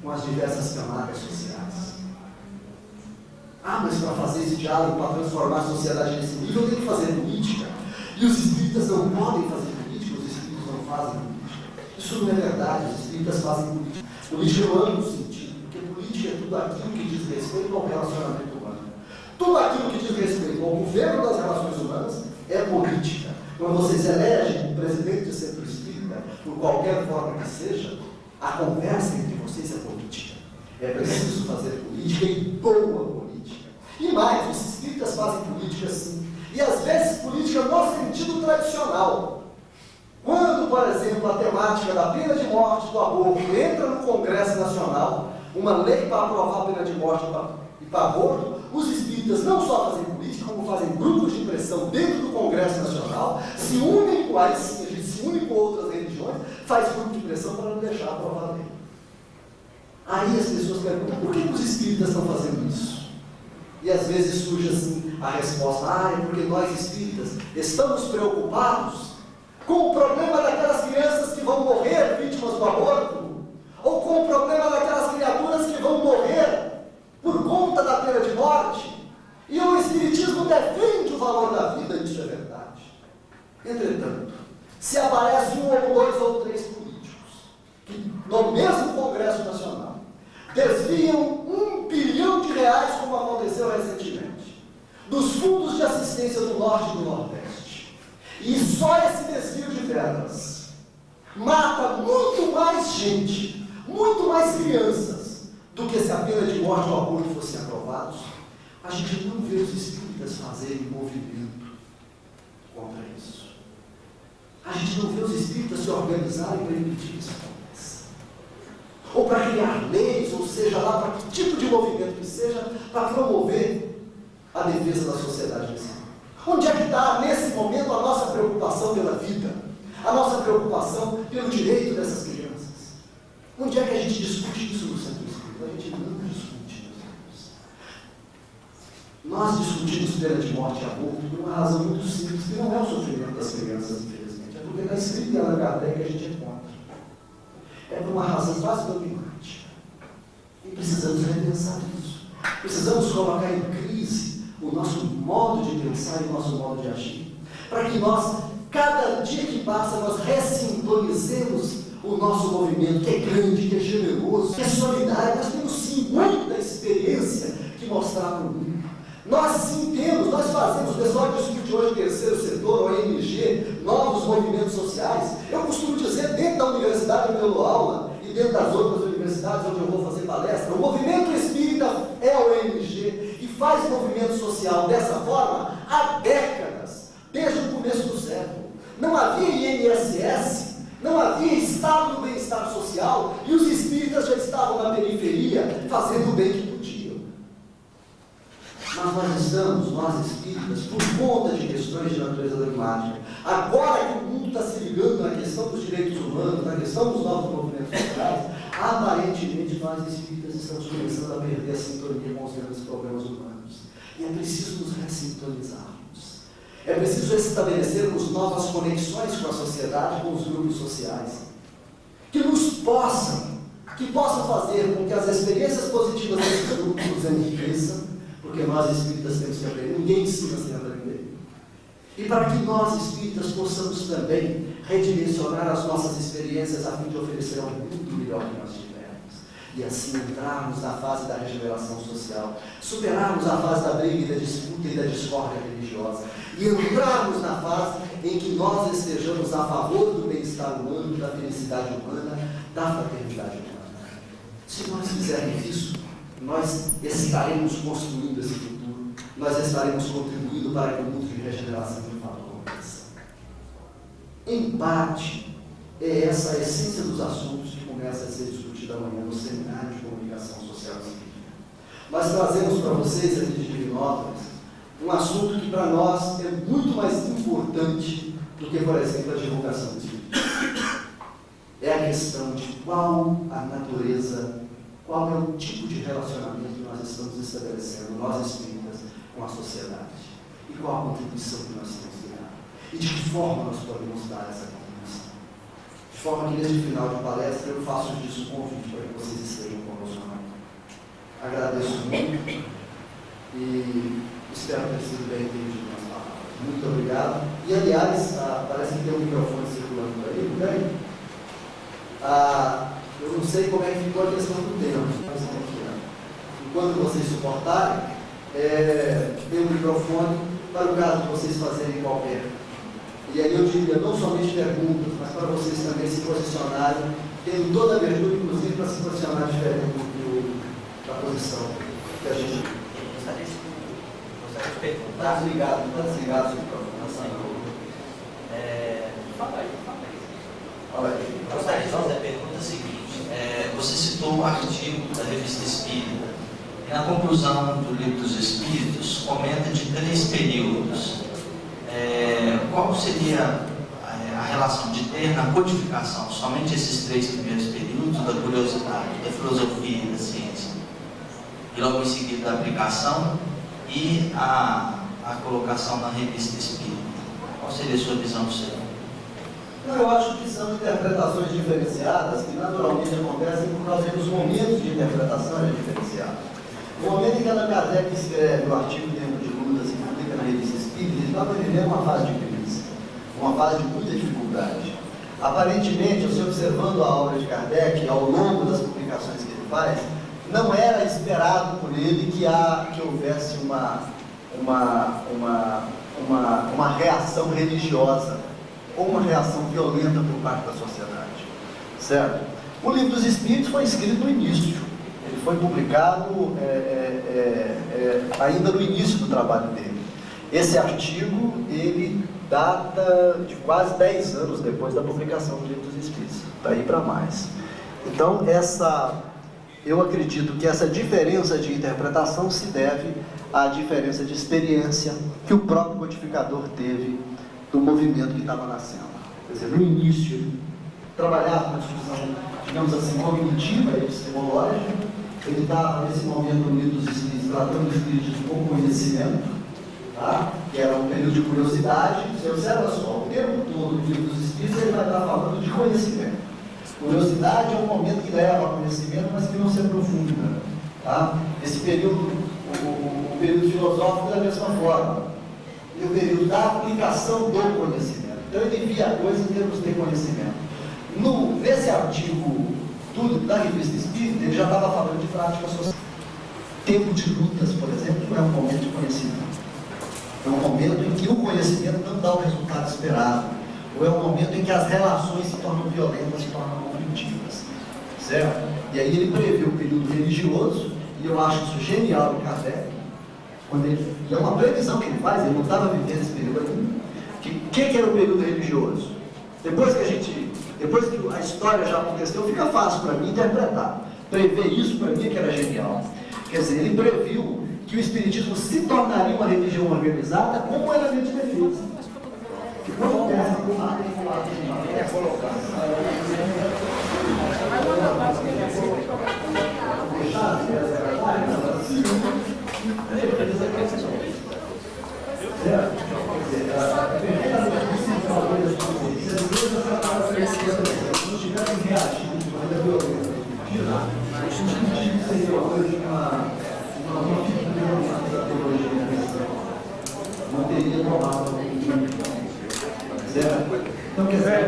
com as diversas camadas sociais? Ah, mas para fazer esse diálogo, para transformar a sociedade nesse nível, eu tenho que fazer política. E os espíritas não podem fazer política, os espíritos não fazem política. Isso não é verdade, os espíritas fazem política. Política eu amo no sentido, porque política é tudo aquilo que diz respeito ao relacionamento humano. Tudo aquilo que diz respeito ao governo das relações humanas é política. Quando vocês elegem um presidente de centro espírita, por qualquer forma que seja, a conversa entre vocês é política. É preciso fazer política e boa política. E mais, os espíritas fazem política sim. E às vezes política no sentido tradicional. Quando, por exemplo, a temática da pena de morte do aborto entra no Congresso Nacional, uma lei para aprovar a pena de morte para aborto, os espíritas não só fazem política, como fazem grupos de pressão dentro do Congresso Nacional, se unem com a gente se une com outras religiões, faz grupo de pressão para não deixar aprovar a lei. Aí as pessoas perguntam, por que os espíritas estão fazendo isso? E às vezes surge assim a resposta, é porque nós espíritas estamos preocupados com o problema daquelas crianças que vão morrer vítimas do aborto, ou com o problema daquelas criaturas que vão morrer por conta da pena de morte. E o Espiritismo defende o valor da vida, isso é verdade. Entretanto, se aparece um ou dois ou três políticos que no mesmo Congresso Nacional desviam R$1 bilhão, como aconteceu recentemente, dos fundos de assistência do Norte e do Nordeste, e só esse desvio de verbas mata muito mais gente, muito mais crianças, do que se a pena de morte ou aborto fossem aprovados, a gente não vê os espíritas fazerem movimento contra isso. A gente não vê os espíritas se organizarem para impedir que isso aconteça. Ou para criar leis, ou seja lá, para que tipo de movimento que seja, para promover a defesa da sociedade nesse mundo. Onde é que está, nesse momento, a nossa preocupação pela vida? A nossa preocupação pelo direito dessas crianças? Onde é que a gente discute isso no centro espírita? A gente não discute isso. Nós discutimos pena de morte e aborto por uma razão muito simples, que não é o sofrimento das crianças, infelizmente. É porque está escrito em Allan Kardec que a gente é contra. É por uma razão quase dominante. E precisamos repensar isso. Precisamos colocar em crise o nosso modo de pensar e o nosso modo de agir, para que nós, cada dia que passa, nós ressintonizemos o nosso movimento, que é grande, que é generoso, que é solidário. Nós temos sim muita experiência que mostrar para o mundo. Nós sim temos, nós fazemos, o pessoal que discute hoje o terceiro setor, ONG, novos movimentos sociais. Eu costumo dizer, dentro da universidade onde eu dou aula, e dentro das outras universidades onde eu vou fazer palestra, o movimento espírita é ONG e faz movimento social dessa forma há décadas, desde o começo do século. Não havia INSS, não havia estado do bem-estar social, e os espíritas já estavam na periferia fazendo o bem que podiam. Mas nós estamos, nós espíritas, por conta de questões de natureza dogmática, agora que o mundo está se ligando na questão dos direitos humanos, na questão dos novos movimentos sociais, aparentemente nós espíritas estamos começando a perder a sintonia com os grandes problemas humanos. E é preciso nos ressintonizarmos. É preciso estabelecermos novas conexões com a sociedade, com os grupos sociais, que possam fazer com que as experiências positivas desses grupos nos enriqueçam, porque nós espíritas temos que aprender, ninguém ensina sem aprender. E para que nós espíritas possamos também redimensionar as nossas experiências a fim de oferecer ao mundo o melhor que nós tivermos. E assim entrarmos na fase da regeneração social, superarmos a fase da briga e da disputa e da discórdia religiosa, e entrarmos na fase em que nós estejamos a favor do bem-estar humano, da felicidade humana, da fraternidade humana. Se nós fizermos isso, nós estaremos construindo esse futuro, nós estaremos contribuindo para que o mundo de regeneração de fato aconteça. Em parte, é essa a essência dos assuntos que começa a ser discutida amanhã no Seminário de Comunicação Social Espírita. Nós trazemos para vocês aqui de Divinópolis um assunto que para nós é muito mais importante do que, por exemplo, a divulgação do Espírito. É a questão de qual a natureza, qual é o tipo de relacionamento que nós estamos estabelecendo, nós espíritas, com a sociedade. E qual a contribuição que nós temos que dar. E de que forma nós podemos dar essa contribuição. De forma que neste final de palestra eu faço disso um convite para que vocês estejam conosco amanhã. Agradeço muito E espero ter sido bem entendido nas palavras. Muito obrigado. E, aliás, parece que tem um microfone circulando por aí, não tem? Eu não sei como é que ficou a questão do tempo. Enquanto vocês suportarem, tem um microfone para o caso de vocês fazerem qualquer. E aí eu diria, não somente perguntas, mas para vocês também se posicionarem, tendo toda a abertura, inclusive, para se posicionar diferente da posição que a gente... Gostaria de perguntar. Está desligado o microfone. Fala aí. Gostaria de fazer a pergunta seguinte. Você citou um artigo da Revista Espírita, e na conclusão do Livro dos Espíritos, comenta de 3 períodos. Qual seria a relação de ter na codificação somente esses 3 primeiros períodos, da curiosidade, da filosofia e da ciência, e logo em seguida a aplicação e a colocação na Revista Espírita? Qual seria a sua visão disso aí? Eu acho que são interpretações diferenciadas que naturalmente acontecem por causa dos momentos de interpretação diferenciados. No momento em que Allan Kardec escreve o artigo Tempo de Lutas e publica na Revista Espírita, ele estava vivendo uma fase de crise, uma fase de muita dificuldade. Aparentemente, você observando a obra de Kardec ao longo das publicações que ele faz, não era esperado por ele que houvesse uma reação religiosa ou uma reação violenta por parte da sociedade, certo? O Livro dos Espíritos foi escrito no início, ele foi publicado ainda no início do trabalho dele. Esse artigo, ele data de quase 10 anos depois da publicação do Livro dos Espíritos, daí para mais. Então, eu acredito que essa diferença de interpretação se deve à diferença de experiência que o próprio codificador teve do movimento que estava nascendo. Quer dizer, no início, ele trabalhava na discussão, digamos assim, cognitiva e epistemológica. Ele estava, nesse momento, no Livro dos Espíritos, tratando os espíritos com conhecimento, tá? Que era um período de curiosidade. Você observa só, o tempo todo do Livro dos Espíritos, ele vai estar falando de conhecimento. Curiosidade é um momento que leva a conhecimento, mas que não se aprofunda. Tá? Esse período, o período filosófico, da mesma forma. E o período da aplicação do conhecimento. Então ele via a coisa em termos de conhecimento. Nesse artigo da Revista Espírita, ele já estava falando de prática social. Tempo de lutas, por exemplo, não é um momento de conhecimento. É um momento em que o conhecimento não dá o resultado esperado. Ou é um momento em que as relações se tornam violentas, se tornam conflitivas. Certo? E aí ele previu o período religioso, e eu acho isso genial em Kardec. E é uma previsão que ele faz, ele não estava vivendo esse período ainda. O que era o período religioso? Depois que a história já aconteceu, fica fácil para mim interpretar. Prever isso para mim é que era genial. Quer dizer, ele previu que o Espiritismo se tornaria uma religião organizada como elemento de defesa. Que quando dessa é colocar. Se tivessem reagido de maneira violenta, seria uma coisa da teologia cristã. Não teria tomado certo? Então, quer dizer,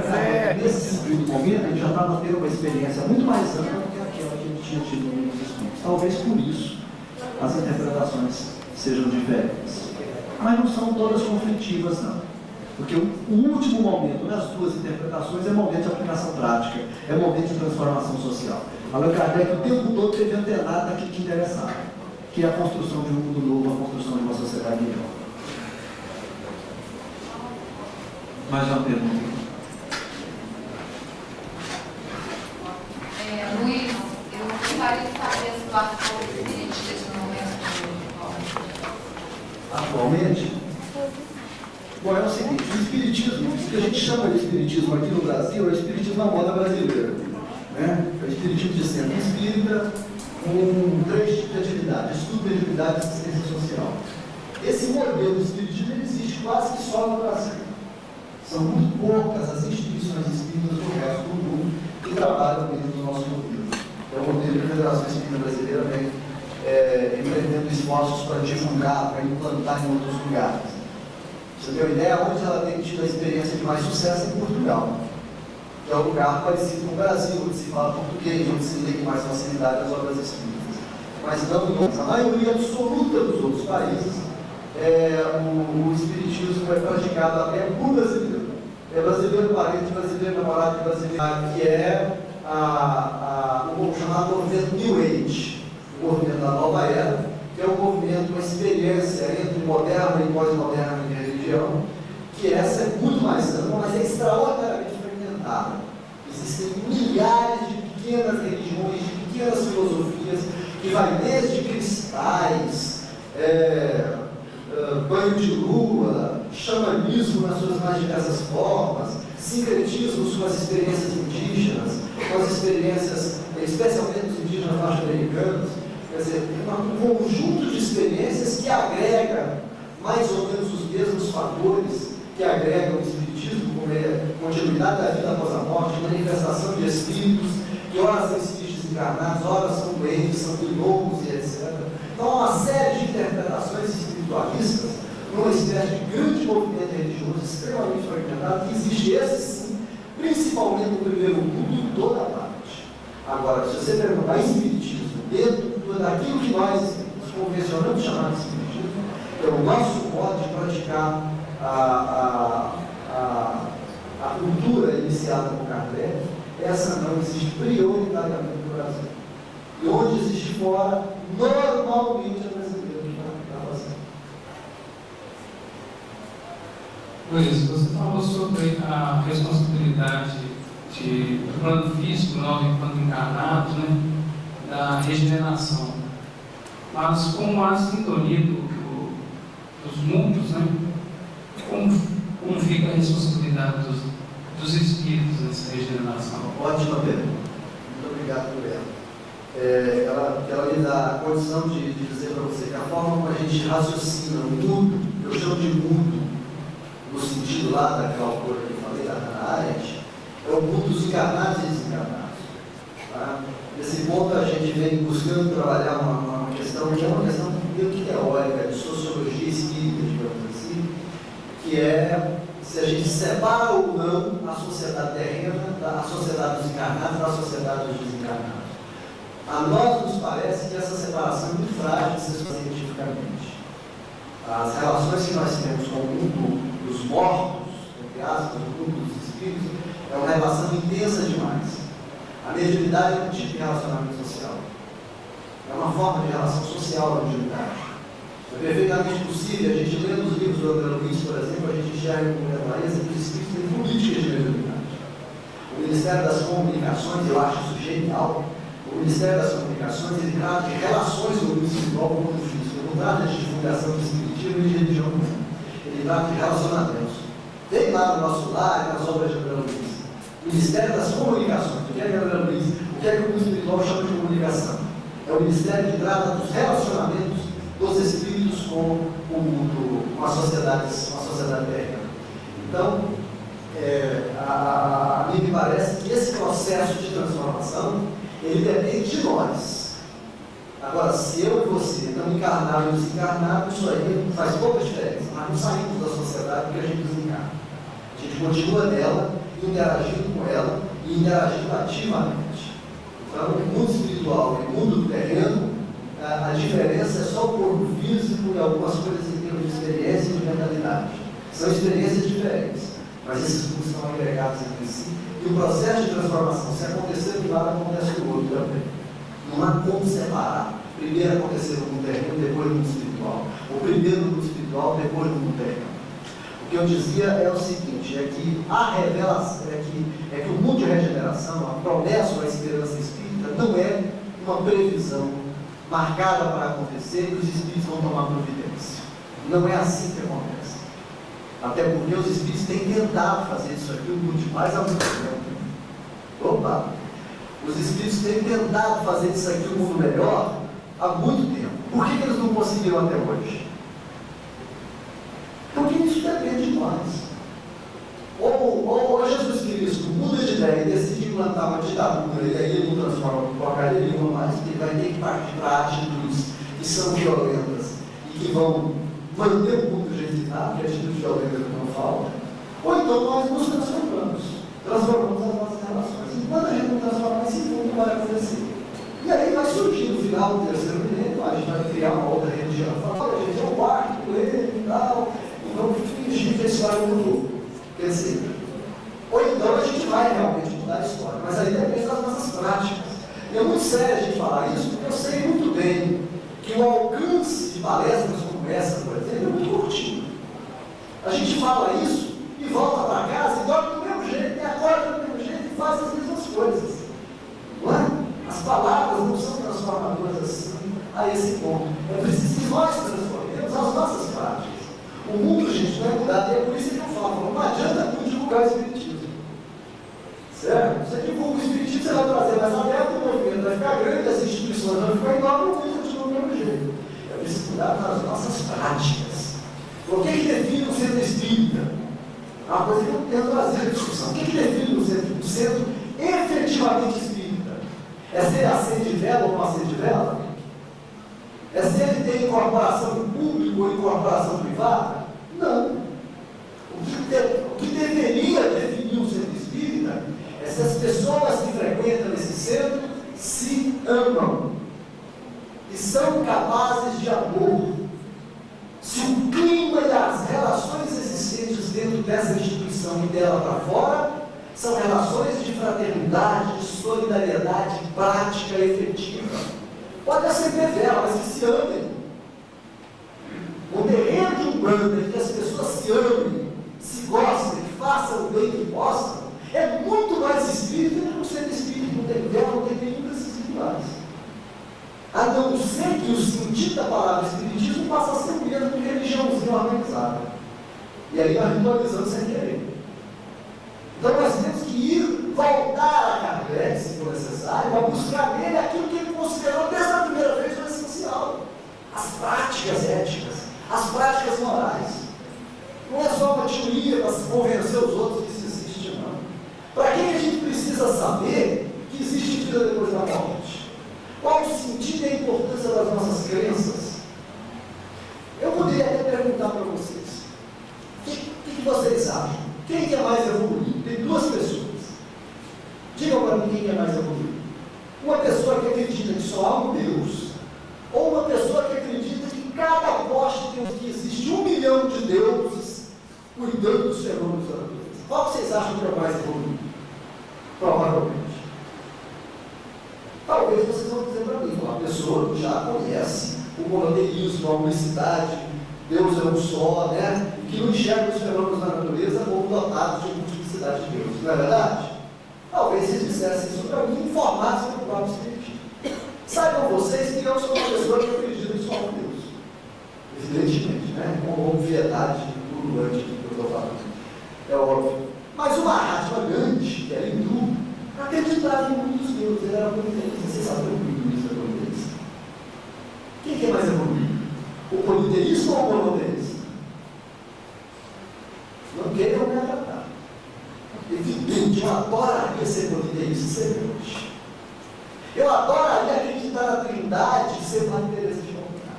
nesse momento, ele já estava tendo uma experiência muito mais ampla do que aquela que ele tinha tido no Livro dos Espíritos. Talvez por isso as interpretações sejam diferentes. Mas não são todas conflitivas, não. Porque o último momento nas duas interpretações é momento de aplicação prática, é momento de transformação social. Allan Kardec o tempo todo teve antenado naquilo que interessava, que é a construção de um mundo novo, a construção de uma sociedade melhor. Mais uma pergunta. Luiz, eu gostaria de saber se o ator espiritismo no momento Atualmente? Bom, é o seguinte, o espiritismo, o que a gente chama de espiritismo aqui no Brasil, é o espiritismo à moda brasileira. Né? É o espiritismo de centro espírita, com 3 tipos de atividade: estudo, mediunidade e assistência social. Esse modelo de espiritismo ele existe quase que só no Brasil. São muito poucas as instituições espíritas do resto do mundo que trabalham dentro do nosso modelo. Então, o modelo da Federação Espírita Brasileira vem empreendendo isso esforços para divulgar, para implantar em outros lugares. Você tem uma ideia? Onde ela tem tido a experiência de mais sucesso é em Portugal, que é um lugar parecido com o Brasil, onde se fala português, onde se lê com mais facilidade as obras espíritas. Mas não, a maioria absoluta dos outros países, o espiritismo é praticado até por brasileiro. É brasileiro parente, brasileiro namorado, brasileiro, que é o chamado movimento New Age, o movimento da nova era, que é um movimento, uma experiência entre moderna e pós-moderna em religião, que essa é muito mais ampla, mas é extraordinariamente fragmentada. Existem milhares de pequenas religiões, de pequenas filosofias, que vai desde cristais, banho de lua, xamanismo nas suas mais diversas formas, sincretismo com as experiências indígenas, com as experiências, especialmente dos indígenas norte-americanos. Quer dizer, um conjunto de experiências que agrega mais ou menos os mesmos fatores que agregam o espiritismo, como continuidade da vida após a morte, manifestação de espíritos, que ora são espíritos encarnados, ora são doentes, são gnomos e etc. Então, há uma série de interpretações espiritualistas numa espécie de grande movimento religioso extremamente fragmentado, que existe esse sim, principalmente no primeiro mundo, em toda a parte. Agora, se você perguntar espiritismo dentro daquilo que nós nos convencionamos chamar de espiritismo, é o nosso modo de praticar a cultura iniciada por Kardec, essa não existe prioritariamente no Brasil. E onde existe fora, normalmente é brasileiro que está fazendo. Luiz, você falou sobre a responsabilidade do plano físico, enquanto encarnados, né, da regeneração. Mas como há sintonia dos mundos, né, como fica a responsabilidade dos espíritos nessa regeneração? Ótima pergunta. Muito obrigado por ela. Ela me dá a condição de dizer para você que a forma como a gente raciocina o mundo, eu chamo de mundo, no sentido lá daquela autora que eu falei, da Hannah Arendt, é o mundo dos encarnados e desencarnados. Tá? Nesse ponto a gente vem buscando trabalhar uma questão que é uma questão meio que teórica, de sociologia espírita, digamos assim, que é se a gente separa ou não a sociedade terrena, a sociedade dos encarnados da sociedade dos desencarnados. A nós nos parece que essa separação é muito frágil cientificamente. As relações que nós temos com o mundo dos mortos, entre aspas, o mundo dos espíritos, é uma relação intensa demais. A mediunidade é um tipo de relacionamento social. É uma forma de relação social a mediunidade. É perfeitamente possível, a gente lendo os livros do André Luiz, por exemplo, a gente enxerga com clareza que os espíritos têm políticas de mediunidade. O Ministério das Comunicações, eu acho isso genial. O Ministério das Comunicações, ele trata de relações do mundo espiritual com o mundo físico. Ele não trata de divulgação de espiritismo e de religião. Ele trata de relacionamentos. Tem lá no nosso lar, nas obras de André Luiz. Ministério das Comunicações. O que é que André Luiz? O que é que o mundo espiritual chama de comunicação? É o Ministério que trata dos relacionamentos dos espíritos com o mundo, com a sociedade terrena. Então, a mim me parece que esse processo de transformação, ele depende de nós. Agora, se eu e você não encarnar e desencarnar, isso aí faz pouca diferença. Nós não saímos da sociedade porque a gente desencarna. A gente continua nela, interagindo com ela e interagindo ativamente. Então, o mundo espiritual e o mundo terreno, a diferença é só o corpo físico e algumas coisas em termos de experiência e de mentalidade. São experiências diferentes, mas esses mundos estão agregados entre si. E o processo de transformação, se acontecer de um lado, acontece do outro também. Não há como separar. Primeiro aconteceu no mundo terreno, depois no mundo espiritual. Ou primeiro no mundo espiritual, depois no mundo terreno. O que eu dizia é o seguinte, é que a revelação, é que o mundo de regeneração, a promessa ou a esperança espírita, não é uma previsão marcada para acontecer e os espíritos vão tomar providência. Não é assim que acontece. Até porque os espíritos têm tentado fazer isso aqui o mundo demais há muito tempo. Opa! Os espíritos têm tentado fazer isso aqui o mundo melhor há muito tempo. Por que eles não conseguiram até hoje? Porque isso depende de nós. Ou Jesus Cristo muda de ideia e decide implantar uma ditadura, e aí ele não transforma por porcaria nenhuma mais, porque ele vai ter que partir para atitudes que são violentas que vão manter o mundo do jeito que está, que é a atitude de alguém que não falta, ou então nós nos transformamos as nossas relações. Enquanto a gente não transformar esse mundo, não vai acontecer. E aí vai surgir no final do terceiro milênio, a gente vai criar uma outra religião, falar, olha, gente, é o quarto com ele e tal, e vamos fingir que a história mudou. Quer dizer, ou então a gente vai realmente mudar a história, mas aí depende das nossas práticas. E é muito sério a gente falar isso, porque eu sei muito bem que o alcance de palestras como essa, por exemplo, é muito curtinho. A gente fala isso e volta para casa e dorme do mesmo jeito, e acorda do mesmo jeito e faz as mesmas coisas. Não é? As palavras não são transformadoras assim, a esse ponto. É preciso que nós transformemos as nossas práticas. O mundo, gente, não é mudado, e é por isso que eu falo, não adianta muito divulgar o Espiritismo. Certo? Você divulga o Espiritismo, você vai trazer mais aberto o movimento, vai ficar grande, as instituições vão ficar enormes, o movimento continua do mesmo jeito. É preciso cuidar das nossas práticas. O que define o centro espírita? É uma coisa que eu tento trazer a discussão. O que define o centro efetivamente espírita? É se ele acende vela ou não acende vela? É se ele tem incorporação do público ou incorporação privada? Não. O que deveria definir o centro espírita é se as pessoas que frequentam esse centro se amam e são capazes de amor. Se o clima e as relações existentes dentro dessa instituição e dela para fora são relações de fraternidade, de solidariedade prática e efetiva. Pode acender vela, mas que se amem. O terreno de Umbanda, em que as pessoas se amem, se gostem, que façam o bem que possam, é muito mais espírita do que o centro espírita, não tem vela, não tem nenhum desses rituais. A não ser que o sentido da palavra espiritismo passa a ser o mesmo de religiãozinha organizada. E aí nós ritualizamos sem querer. Então nós temos que ir, voltar a Kardec, se for necessário, a buscar nele aquilo que ele considerou desde a primeira vez o essencial. As práticas éticas, as práticas morais. Não é só uma teoria para convencer os outros que isso existe, não. Para que a gente precisa saber que existe vida depois da morte? Qual o sentido e a importância das nossas crenças? Eu poderia até perguntar para vocês: o que vocês acham? Quem é mais evoluído? Tem duas pessoas. Digam para mim quem é mais evoluído. Uma pessoa que acredita que só há um Deus, ou uma pessoa que acredita que cada poste tem que existe 1 milhão de deuses cuidando dos fenômenos da natureza. Qual vocês acham que é mais evoluído? Provavelmente. Talvez vocês vão dizer para mim, uma pessoa que já conhece o monoteísmo, a unicidade, Deus é um só, né? Que não enxerga os fenômenos da natureza como dotados de multiplicidade de Deus. Não é verdade? Talvez vocês dissessem isso para mim, informados pelo próprio Espiritismo. Saibam vocês que eu sou uma pessoa que acredita em só um Deus. Evidentemente, né? Com obviedade pululante que eu estou falando. É óbvio. Mas o Mahatma Gandhi, que era hindu, acreditava em muitos deuses. Ele era politeísta. Vocês sabem o que é politeísta? Quem que é mais evoluído? O politeísta ou o monoteísta? Não queiram me agradar. Evidente, eu adoraria ser politeísta e ser Deus. Eu adoraria acreditar na Trindade e ser Madre Teresa de Calcutá.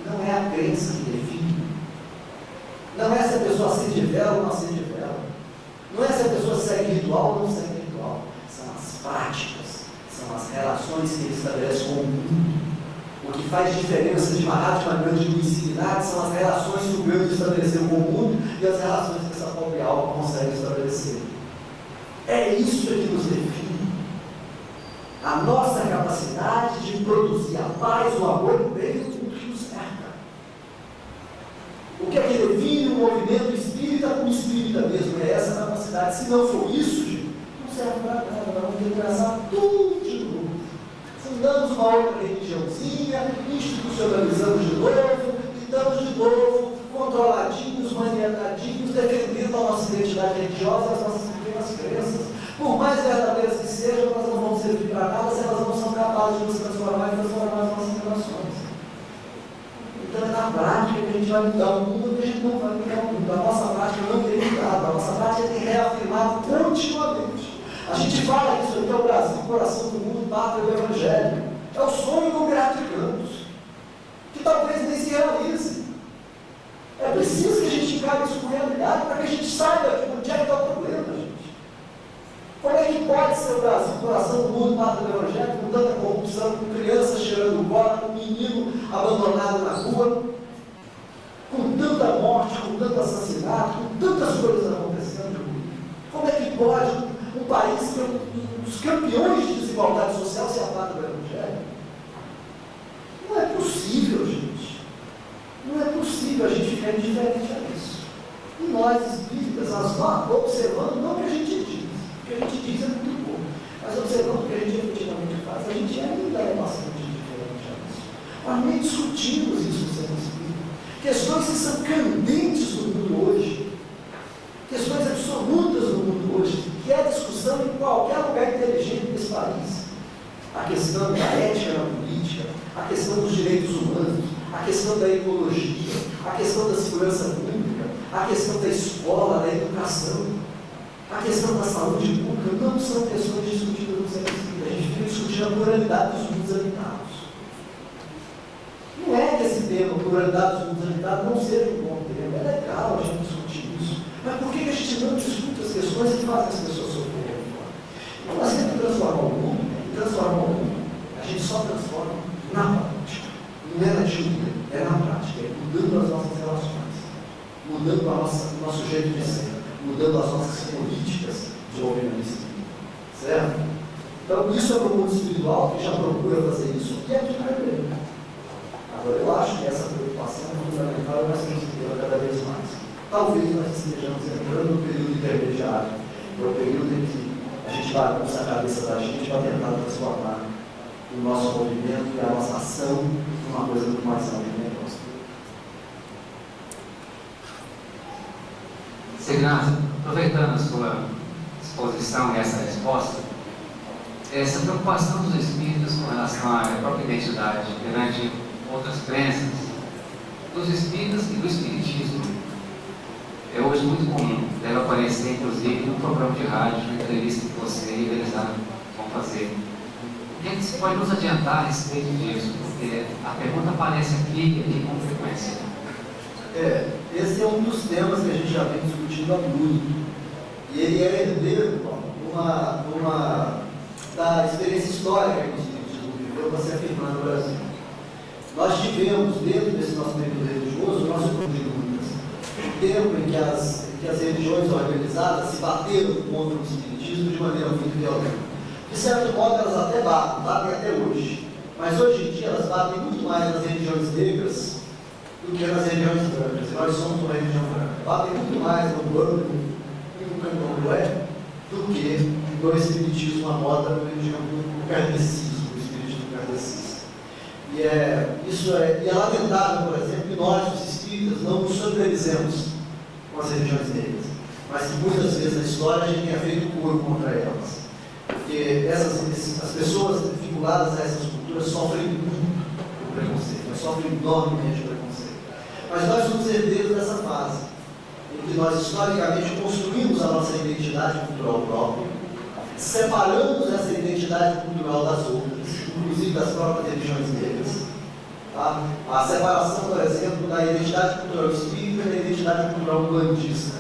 Não é a crença que define. Não é se a pessoa acende vela ou não acende vela. Não é se a pessoa segue ritual ou não segue ritual. São as práticas, são as relações que ele estabelece com o mundo. O que faz diferença de Mahatma Gandhi e lucididade são as relações que o Gandhi estabeleceu com o mundo e as relações que essa pobre alma consegue estabelecer. É isso que nos define. A nossa capacidade de produzir a paz, o amor e o bem no mundo que nos cerca. O que é que define o movimento espírita como espírita mesmo? É essa capacidade. Se não for isso, gente, não serve para nada. Nós vamos ter que começar tudo de novo. Fundamos uma outra religiãozinha, institucionalizamos de novo, e estamos de novo controladinhos, maniatadinhos, defendendo a nossa identidade religiosa e as nossas pequenas crenças. Por mais verdadeiras que sejam, elas não vão servir para nada se elas não são capazes de nos transformar e transformar as nossas relações. Então é na prática que a gente vai mudar o mundo, e a gente não vai mudar o mundo. A nossa prática não tem mudado, a nossa prática tem reafirmado continuamente. A gente fala que isso aqui é o Brasil, o coração do mundo, pátria do Evangelho. É o sonho do Beatificanos. Que talvez manifestação, com crianças cheirando bola, com menino abandonado na rua, com tanta morte, com tanto assassinato, com tantas coisas acontecendo. Como é que pode um país que é um dos campeões de desigualdade social ser apagado do Evangelho? Não é possível, gente. Não é possível a gente ficar indiferente a isso. E nós, espíritas, nós vamos observando, não o que a gente diz. O que a gente diz é muito pouco. Mas observando o que a gente efetivamente faz, a gente ainda é bastante indiferente a isso. Mas nem discutimos isso no centro espírita. Questões que são candentes no mundo hoje, questões absolutas no mundo hoje, que é discussão em qualquer lugar inteligente desse país. A questão da ética na política, a questão dos direitos humanos, a questão da ecologia, a questão da segurança pública, a questão da escola, da educação, a questão da saúde pública, não são questões discutidas no centro espírita. A gente fica discutindo a pluralidade dos mundos habitados. Não é que esse tema, pluralidade dos mundos habitados, não seja um bom tema. É legal a gente discutir isso. Mas por que a gente não discute as questões que fazem as pessoas sofrerem? Então, nós temos que transformar o mundo, e transformar o mundo, a gente só transforma na prática. Não é na teoria, é na prática, é mudando as nossas relações, mudando o nosso jeito de ser, mudando as nossas políticas de movimento espírita. Certo? Então, isso é para o mundo espiritual, que já procura fazer isso, e é aqui também. Agora, eu acho que essa preocupação é fundamental e nós temos que ter cada vez mais. Talvez nós estejamos entrando no período intermediário, que é o período em que a gente vai bagunçar a cabeça da gente para tentar transformar o nosso movimento e a nossa ação numa coisa muito mais ampla e negócio. Segurança, aproveitando a sua exposição e essa resposta, essa preocupação dos espíritos com relação à própria identidade perante outras crenças, dos espíritas e do espiritismo, é hoje muito comum. Deve aparecer, inclusive, num programa de rádio, uma entrevista que você e eles vão fazer. O que você pode nos adiantar a respeito disso? Porque a pergunta aparece aqui e aqui com frequência. Esse é um dos temas que a gente já vem discutindo há muito. E ele é herdeiro da experiência histórica que o espiritismo viveu para se afirmar no Brasil. Nós tivemos, dentro desse nosso período religioso, o nosso período tempo em que as religiões organizadas se bateram contra o espiritismo de maneira muito violenta. De certo modo, elas até batem até hoje. Mas hoje em dia, elas batem muito mais nas religiões negras do que nas religiões brancas. E nós somos uma religião branca. Batem muito mais no bando e no candomblé do que no espiritismo, a moda da religião do kardecismo, o espiritismo kardecista. E é lamentável, por exemplo, que nós, os espíritas, não nos solidarizemos com as religiões negras, mas que muitas vezes na história a gente tenha feito coro contra elas. Porque as pessoas vinculadas a essas culturas sofrem muito o preconceito, mas sofrem enormemente o preconceito. Mas nós somos herdeiros dessa fase, em que nós historicamente construímos a nossa identidade cultural própria, separamos essa identidade cultural das outras, inclusive das próprias religiões negras. Tá? A separação, por exemplo, da identidade cultural espírita e da identidade cultural umbandista.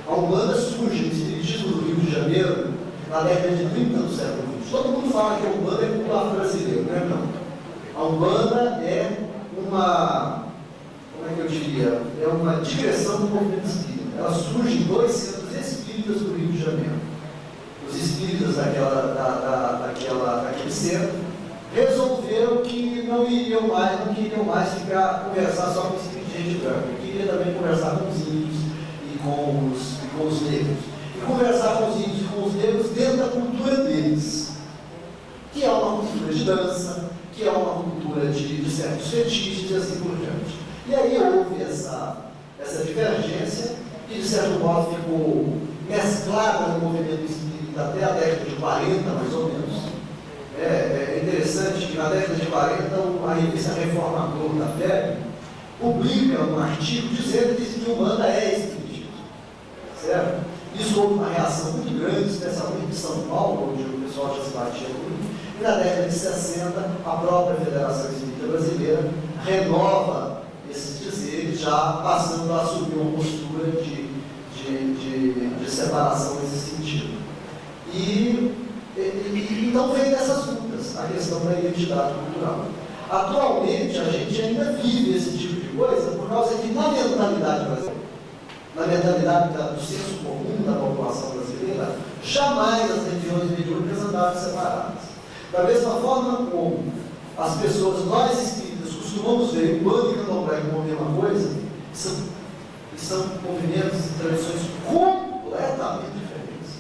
A Umbanda surge no espiritismo do Rio de Janeiro na década de 30 do século XX. Todo mundo fala que a Umbanda é cultural brasileiro, não é não? A Umbanda é uma, como é que eu diria, é uma digressão do movimento espírita. Ela surge em 2 centros espíritas do Rio de Janeiro. Os espíritas daquele centro resolveram que não queriam mais conversar só com os espíritos de gente branca, queriam também conversar com os índios e com os negros. E conversar com os índios e com os negros dentro da cultura deles, que é uma cultura de dança, que é uma cultura de certos fetiches e assim por diante. E aí houve essa divergência, que de certo modo ficou mesclada no movimento espírita até a década de 40, mais ou menos. É interessante que na década de 40 a revista Reformador da FEB publica um artigo dizendo que Umbanda é espiritismo. Certo? Isso houve uma reação muito grande, especialmente em São Paulo, onde o pessoal já se batia muito. E na década de 60, a própria Federação Espírita Brasileira renova esses dizeres, já passando a assumir uma postura de separação nesse sentido. Então vem dessas lutas. a questão da identidade cultural. Atualmente, a gente ainda vive esse tipo de coisa por causa que, na mentalidade brasileira, na mentalidade do senso comum da população brasileira, jamais as religiões mediúnicas andavam separadas. Da mesma forma como as pessoas, nós espíritas, costumamos ver Umbanda e Candomblé como a mesma coisa, são movimentos e tradições completamente diferentes.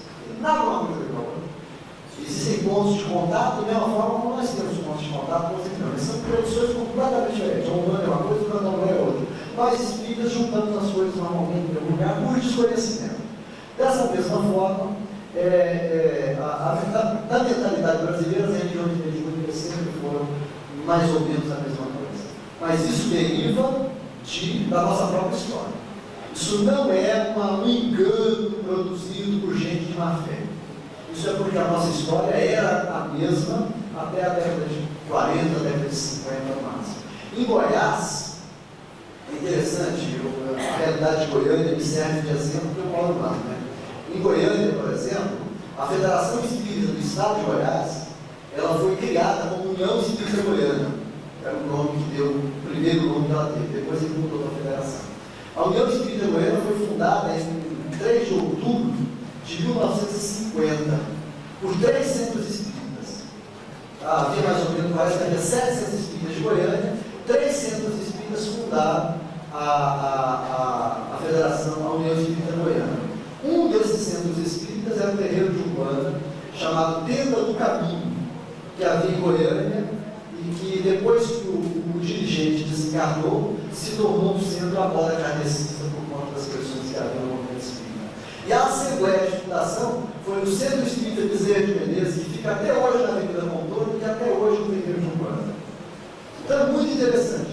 Nada uma coisa igual. Existem pontos de contato, da mesma forma como nós temos pontos de contato com os irmãos. São tradições completamente diferentes. A Umbanda é uma coisa, o Candomblé é outra. Nós espíritas juntamos as coisas normalmente em algum lugar por desconhecimento. Dessa mesma forma, na mentalidade brasileira, as religiões mediúnicas sempre foram mais ou menos a mesma coisa. Mas isso deriva da nossa própria história. Isso não é um engano produzido por gente de má fé. Isso é porque a nossa história era a mesma até a década de 40, década de 50 no máximo. Em Goiás, é interessante, a realidade de Goiânia me serve de exemplo porque eu moro lá, né? Em Goiânia, por exemplo, a Federação Espírita do Estado de Goiás, ela foi criada como União Espírita Goiana. Era o nome que deu, o primeiro nome que ela teve, depois ele mudou para a Federação. A União Espírita Goiana foi fundada em 3 de outubro de 1950 por 3 centros espíritas. Havia mais ou menos, parece que havia 700 espíritas de Goiânia, 3 centros espíritas fundaram a Federação, a União Espírita Goiana. Um desses centros espíritas era o terreiro de Umbanda, chamado Tenda do Caminho, que havia em Goiânia, e que depois que o dirigente desencarnou, se tornou um centro agora kardecista por conta das pressões que havia no movimento espírita. E a Assembleia de Fundação foi no Centro Espírita Bezerra de Menezes, que fica até hoje na Avenida Montoro, e até hoje no terreiro de Umbanda. Então é muito interessante.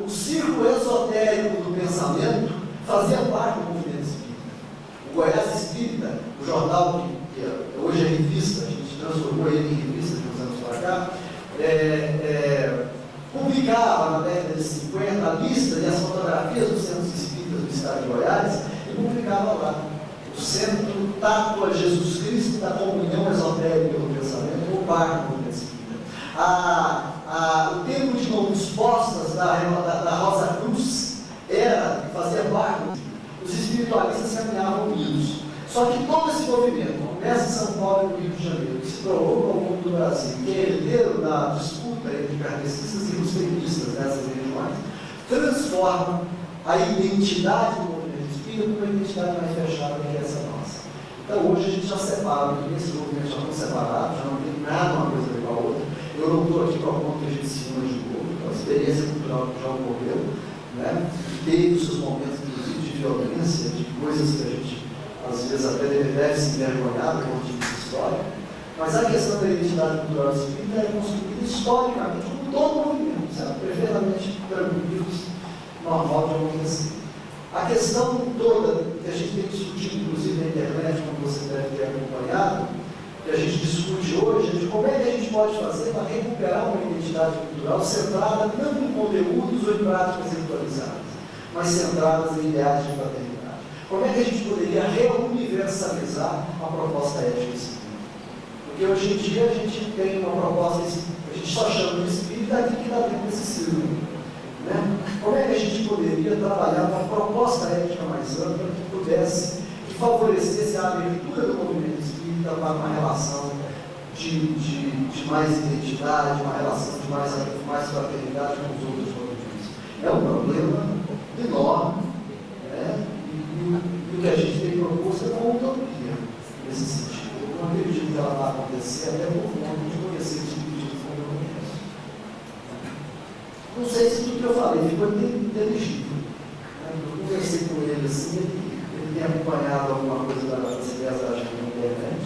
O círculo esotérico do pensamento fazia parte do movimento espírita. O Goiás Espírita, o jornal que hoje é revista, a gente transformou ele em revista de uns anos para cá, publicava na década de 50 a lista e as fotografias dos centros espíritas do estado de Goiás e publicava lá o Centro Tátua Jesus Cristo da Comunhão Esotérica do Pensamento, ou parte do movimento espírita. O Templo de Mãos Dispostas da Rosa Cruz fazia parte. Os espiritualistas caminhavam unidos. Só que todo esse movimento, começa em São Paulo e no Rio de Janeiro, que se prolonga ao mundo do Brasil, que é herdeiro da disputa entre kardecistas e rustelistas dessas religiões, transforma a identidade do movimento espírita numa identidade mais fechada que essa nossa. Então hoje a gente já separa, porque esses movimentos já estão separados, já não tem nada uma coisa igual a outra. Eu não estou aqui para conta de ensino de novo, a experiência cultural que já ocorreu, né? Teve os seus momentos, inclusive, de violência, de coisas que a gente às vezes até deve se envergonhar do ponto de vista histórico, mas a questão da identidade cultural espírita é construída historicamente como todo movimento, sabe? Perfeitamente tranquilos, normal de acontecer. A questão toda que a gente tem discutido, inclusive na internet, como você deve ter acompanhado, que a gente discute hoje, é de como é que a gente pode fazer para recuperar uma identidade cultural centrada não em conteúdos ou em práticas ritualizadas, mas centradas em ideais de fraternidade. Como é que a gente poderia reuniversalizar a proposta ética espírita? Porque hoje em dia a gente tem uma proposta, a gente só chama de espírita aqui que está dentro desse círculo. Né? Como é que a gente poderia trabalhar uma proposta ética mais ampla que pudesse, que favorecesse a abertura do movimento espírita para uma relação de mais identidade, uma relação de mais fraternidade com os outros movimentos? É um problema enorme. Né? E o que a gente tem proposto é uma utopia nesse sentido. Eu não acredito que ela vai acontecer, até por conta de conhecer os espíritos que eu conheço. Não sei se tudo que eu falei ficou inteligível. Eu conversei com ele assim, ele tem acompanhado alguma coisa das ideias da gente na internet.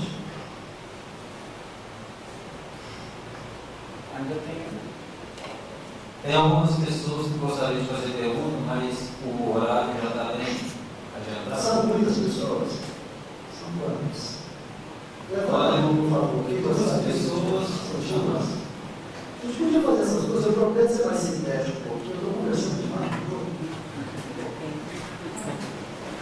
Ainda tem algumas pessoas que gostariam de fazer perguntas, mas o horário já está bem adiantado. São muitas pessoas. São quantas? Olha, por favor. Quantas pessoas? A gente podia fazer essas coisas, eu prometo ser mais sintético um pouquinho, eu estou conversando demais.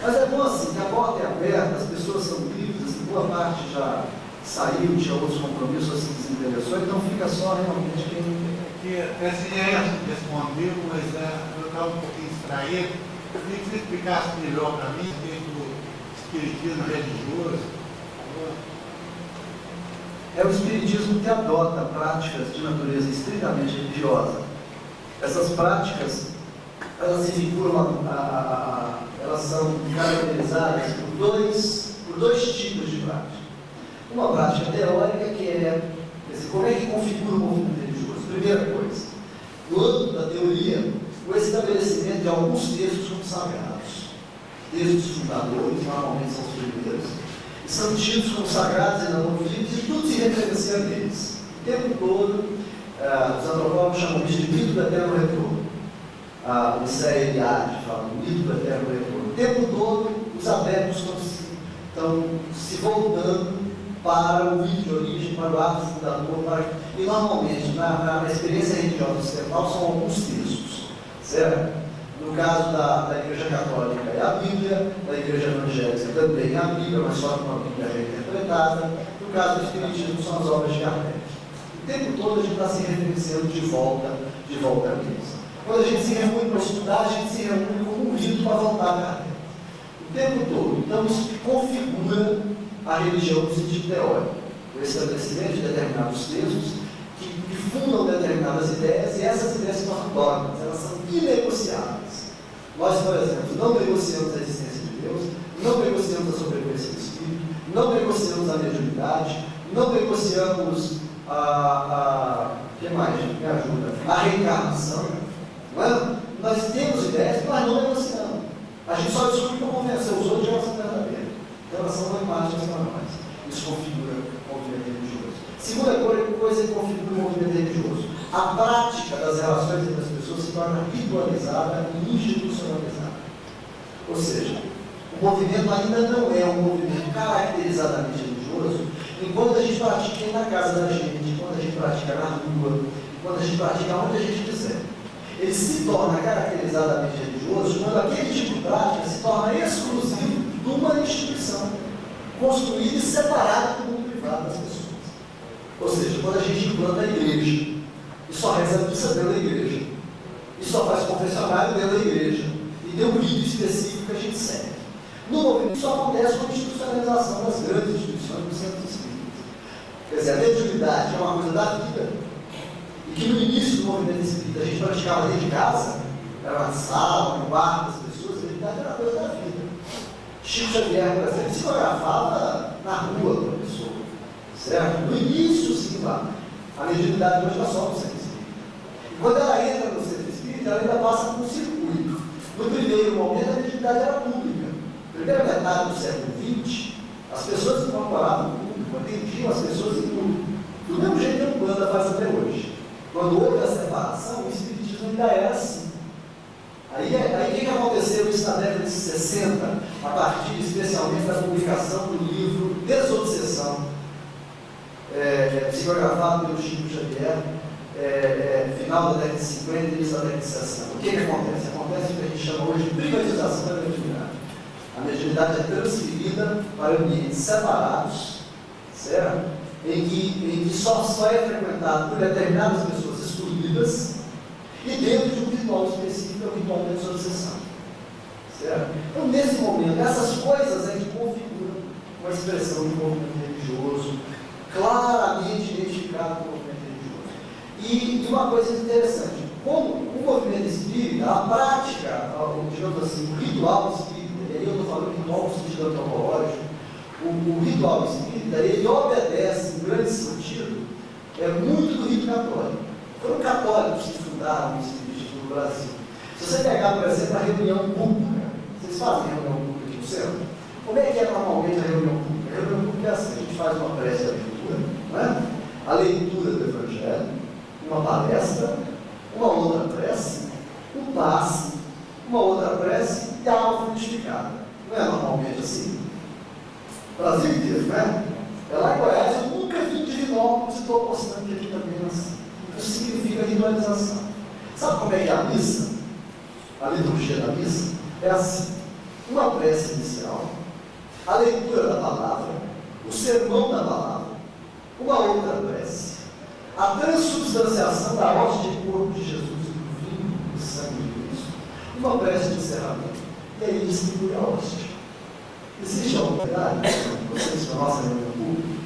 Mas é bom assim, que a porta é aberta, as pessoas são livres, boa parte já saiu, tinha outros compromissos, assim desinteressou, fica só realmente quem... Essa ideia respondeu, mas eu estava um pouquinho distraído. Eu queria que você explicasse melhor para mim do espiritismo religioso. É o espiritismo que adota práticas de natureza estritamente religiosa. Essas práticas, elas se vinculam elas são caracterizadas por dois tipos de prática. Uma prática teórica que é, quer dizer, como é que configura o movimento religioso? Primeira coisa, no âmbito da teoria, o estabelecimento de alguns textos como sagrados. Textos fundadores, normalmente são os primeiros, e são tidos como sagrados e inamovíveis, e tudo se referencia a eles. O tempo todo, os antropólogos chamam isso de mito do eterno retorno. A Odisseia Eliade fala do mito do eterno retorno. O tempo todo, os adeptos estão se voltando para o mito de origem, para o ato fundador, e normalmente, na experiência religiosa ocidental, são alguns textos, certo? No caso da Igreja Católica é a Bíblia, da Igreja Evangélica também é a Bíblia, mas só que uma Bíblia reinterpretada. No caso do Espiritismo, são as obras de Kardec. O tempo todo a gente está se referenciando de volta a eles. Quando a gente se reúne para estudar, a gente se reúne como um rito para voltar a Kardec. O tempo todo. Então, isso configura a religião no sentido teórico. O estabelecimento de determinados textos que fundam determinadas ideias, e essas ideias se tornam dogmas, elas são inegociáveis. Nós, por exemplo, não negociamos a existência de Deus, não negociamos a sobrevivência do Espírito, não negociamos a mediunidade, não negociamos que mais? Me ajuda? A reencarnação. Não é? Nós temos ideias, mas não negociamos. A gente só discute para convencer os outros de que elas são verdadeiras. Então elas são dogmáticas para nós. Isso configura o movimento religioso. Segunda coisa que configura o movimento religioso: a prática das relações entre as pessoas se torna ritualizada e institucionalizada. Ou seja, o movimento ainda não é um movimento caracterizadamente religioso enquanto a gente pratica na casa da gente, enquanto a gente pratica na rua, enquanto a gente pratica onde a gente quiser. Ele se torna caracterizadamente religioso quando aquele tipo de prática se torna exclusivo de uma instituição, construída e separada do mundo privado das pessoas. Ou seja, quando a gente implanta a igreja, e só reza a missa dentro da igreja, e só faz confessionário dentro da igreja, e tem um rito específico que a gente segue. No movimento, isso acontece com a institucionalização das grandes instituições do centro espírita. Quer dizer, a mediunidade é uma coisa da vida, e que no início do movimento espírita a gente praticava dentro de casa, era na sala, no quarto das pessoas, a mediunidade era coisa da vida. Chico Xavier, por exemplo, psicografava na rua para a pessoa, certo? No início, sim, a mediunidade hoje está só no centro espírita. E quando ela entra no centro espírita, ela ainda passa por um circuito. No primeiro momento, a mediunidade era pública. Na primeira metade do século XX, as pessoas incorporavam o público, atendiam as pessoas em público. Do mesmo jeito que a Umbanda faz até hoje. Quando houve a separação, o espiritismo ainda era assim. Aí o que aconteceu isso na década de 60, a partir especialmente da publicação do livro Desobsessão, psicografado pelo Chico Xavier, final da década de 50 e início da década de 60. O que acontece? Acontece o que a gente chama hoje de privatização da mediunidade. A mediunidade é transferida para ambientes separados, certo? Em que só é frequentado por determinadas pessoas excluídas e dentro de um ritual específico, é o ritual da desobsessão. Certo? Então, nesse momento, essas coisas é que configuram uma expressão de movimento religioso, claramente identificado com o movimento religioso. E uma coisa interessante, como o movimento espírita, a prática, digamos assim, o ritual espírita, e aí eu estou falando de ritual no sentido antropológico, o ritual espírita, ele obedece, em grande sentido, muito do rito católico. Foram católicos que fundaram o espiritismo no Brasil. Se você pegar, por exemplo, a reunião pública, vocês fazem reunião pública aqui no centro? Como é que é normalmente a reunião pública? A reunião pública é assim: a gente faz uma prece à leitura, não é? A leitura do Evangelho, uma palestra, uma outra prece, um passe, uma outra prece e a alma frutificada. Não é normalmente assim? Brasil inteiro, não é? Lá em Goiás eu nunca vi Divinópolis e estou apostando que aqui também é assim. Isso significa ritualização. Sabe como é que é a missa? A liturgia da missa é assim: uma prece inicial, a leitura da palavra, o sermão da palavra, uma outra prece, a transubstanciação da hóstia de corpo de Jesus e do vinho e sangue de Cristo, uma prece de encerramento, e aí distribui a hóstia. Existe alguma verdade? Vocês conhecem a minha pública?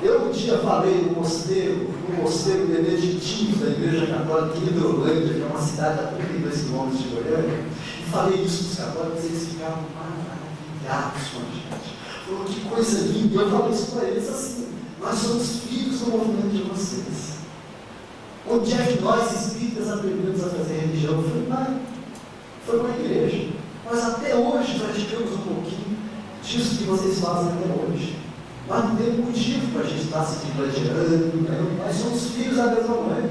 Eu um dia falei no mosteiro beneditino da Igreja Católica de Hidrolândia, que é uma cidade a 32 quilômetros de Goiânia, e falei isso para os católicos, eles ficaram maravilhados com a gente. Falou, que coisa linda. Eu falei isso para eles assim: nós somos filhos do movimento de vocês. Onde é que nós espíritas aprendemos a fazer religião? Eu falei, pai, foi uma igreja. Nós até hoje praticamos um pouquinho disso que vocês fazem até hoje. Mas não tem motivo para a gente estar se digladiando. Nós somos filhos da mesma mãe.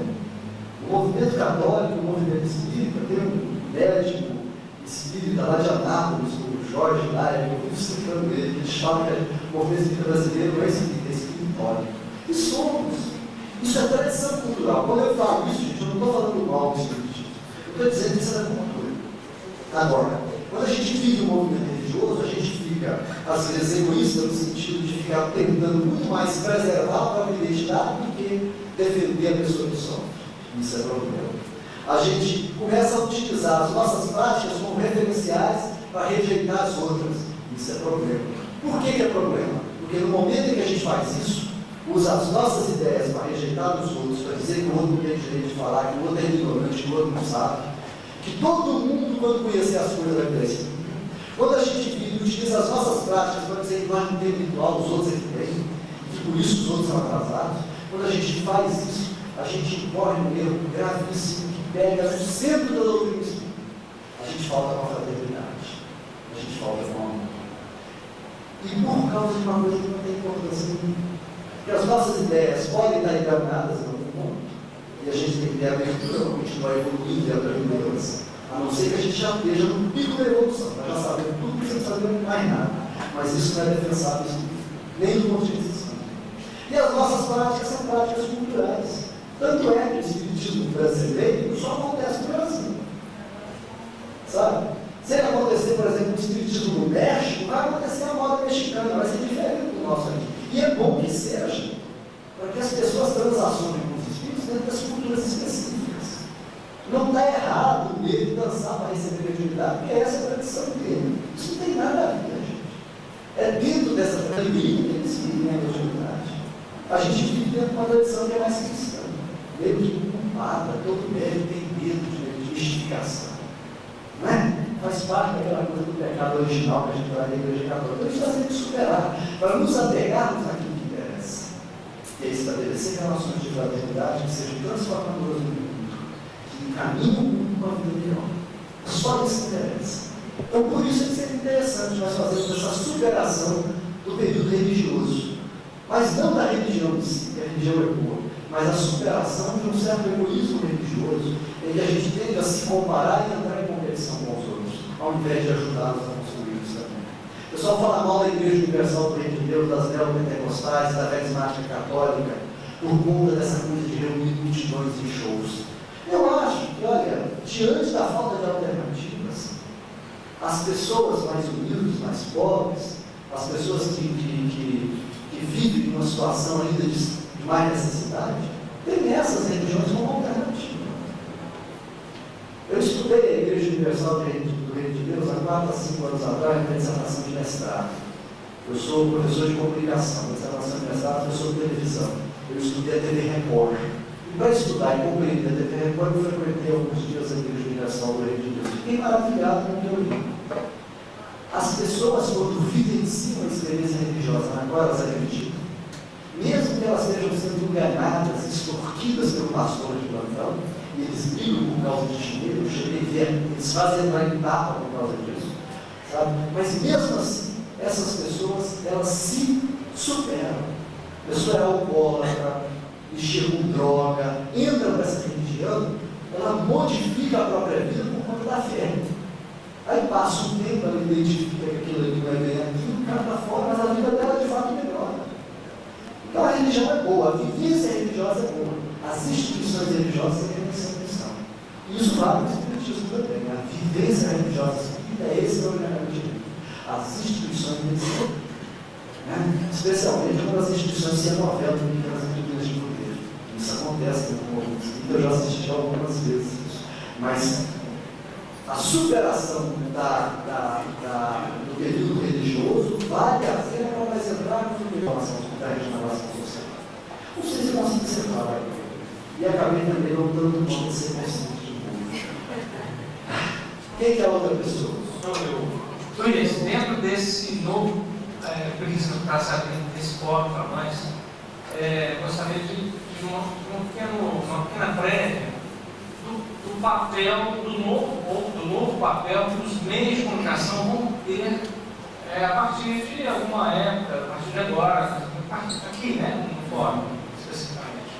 O movimento católico, o movimento espírita, tem um médico espírita lá de Anápolis, o Jorge Laia, eu vivo citando ele, que ele chama que o movimento espírita brasileiro não é espírita, é espiritório. E somos. Isso é tradição cultural. Quando eu falo isso, gente, eu não estou falando mal do espiritismo. Eu estou dizendo que isso é da cultura. Agora, quando a gente vive um movimento religioso, a gente fica, às vezes, egoísta no sentido de ficar tentando muito mais preservar a própria identidade do que defender a pessoa que sofre. Isso é problema. A gente começa a utilizar as nossas práticas como referenciais para rejeitar as outras. Isso é problema. Por que é problema? Porque no momento em que a gente faz isso, usa as nossas ideias para rejeitar os outros, para dizer que o outro não tem direito de falar, que o outro é ignorante, que o outro não sabe, que todo mundo, quando conhecer as coisas, vai crescer. Quando a gente utiliza as nossas práticas para dizer que nós não temos ritual, os outros é que têm, e por isso os outros são atrasados, quando a gente faz isso, a gente incorre um erro gravíssimo que pega no centro da doutrina espírita. A gente falta com a fraternidade, a gente falta com o amor. E por causa de uma coisa que não tem importância nenhuma. Porque as nossas ideias podem estar enganadas em algum ponto, e a gente tem que ter a abertura para continuar evoluindo e aprendendo. A não ser que a gente já esteja no pico da evolução, nós já sabemos tudo sem saber mais nada. Mas isso não é defensável, nem do ponto de vista espírita. E as nossas práticas são práticas culturais. Tanto é que o espiritismo brasileiro só acontece no Brasil. Sabe? Se ele acontecer, por exemplo, o espiritismo no México, vai acontecer a moda mexicana, vai ser diferente do nosso aqui. E é bom que seja, para que as pessoas transacionem com os espíritos dentro das culturas específicas. Não está errado ele dançar para receber mediunidade, porque essa é a tradição dele. Isso não tem nada a ver, gente. É dentro dessa tradição que eles vivem a mediunidade. A gente vive dentro de uma tradição que é mais cristã. Meio que culpada, todo médico tem medo de mistificação. Não é? Faz parte daquela coisa do pecado original que a gente vai na Igreja Católica. A gente está tendo que superar, para nos apegarmos àquilo que interessa. E é estabelecer relações de fraternidade que sejam transformadoras no mundo, que encaminham o mundo para a vida melhor. Só isso interessa. Então, por isso é que seria interessante nós fazermos essa superação do período religioso. Mas não da religião em si, que a religião é boa, mas a superação de um certo egoísmo religioso, em que a gente tende a se comparar e entrar em competição com os outros, ao invés de ajudá-los a construir isso também. O pessoal fala mal da Igreja Universal do Reino de Deus, das neopentecostais, da carismática católica, por conta dessa coisa de reunir multidões em shows. Eu acho que, olha, diante da falta de alternativas, as pessoas mais humildes, mais pobres, as pessoas que vivem numa situação ainda de mais necessidade, tem essas religiões como alternativa. Eu estudei a Igreja Universal do Reino de Deus há 4 a 5 anos atrás, na dissertação de mestrado. Eu sou professor de comunicação, na dissertação de mestrado, professor de televisão. Eu estudei a TV Record. E para estudar e compreender a TV Record, eu frequentei alguns dias a Igreja Universal do Reino de Deus. Fiquei maravilhado com o que eu li. As pessoas, quando vivenciam a experiência religiosa na qual elas acreditam, mesmo que elas estejam sendo enganadas, extorquidas pelo pastor de plantão, e eles brigam por causa de dinheiro, eu cheguei a ver, eles fazem entrar em tapa por causa disso, sabe? Mas mesmo assim, essas pessoas, elas se superam. A pessoa é alcoólatra, mexer com droga, entra para essa religião, ela modifica a própria vida por conta da fé. Aí passa um tempo, ela identifica que aquilo ali vai bem aquilo, o cara está fora, mas a vida dela de fato melhora. Então a religião é boa, a vivência religiosa é boa, as instituições religiosas têm essa missão. E isso vale para o espiritismo também. A vivência religiosa é extraordinariamente rica. As instituições têm que ser, né? Especialmente quando as instituições se removelam pelas estruturas de poder. Isso acontece com o povo espírita, eu já assisti algumas vezes isso. Mas a superação do período religioso vale a pena para nós entrarmos em relação à regeneração social. Não sei se eu consigo separar. E acabei também não dando conta de ser consciente de tudo. Quem que é a outra pessoa? Luiz, dentro desse novo prisma que está sabendo desse fórum para nós, gostaria de uma pequena prévia do papel, do novo papel que os meios de comunicação vão ter a partir de alguma época, a partir de agora, aqui, né, no fórum, especificamente.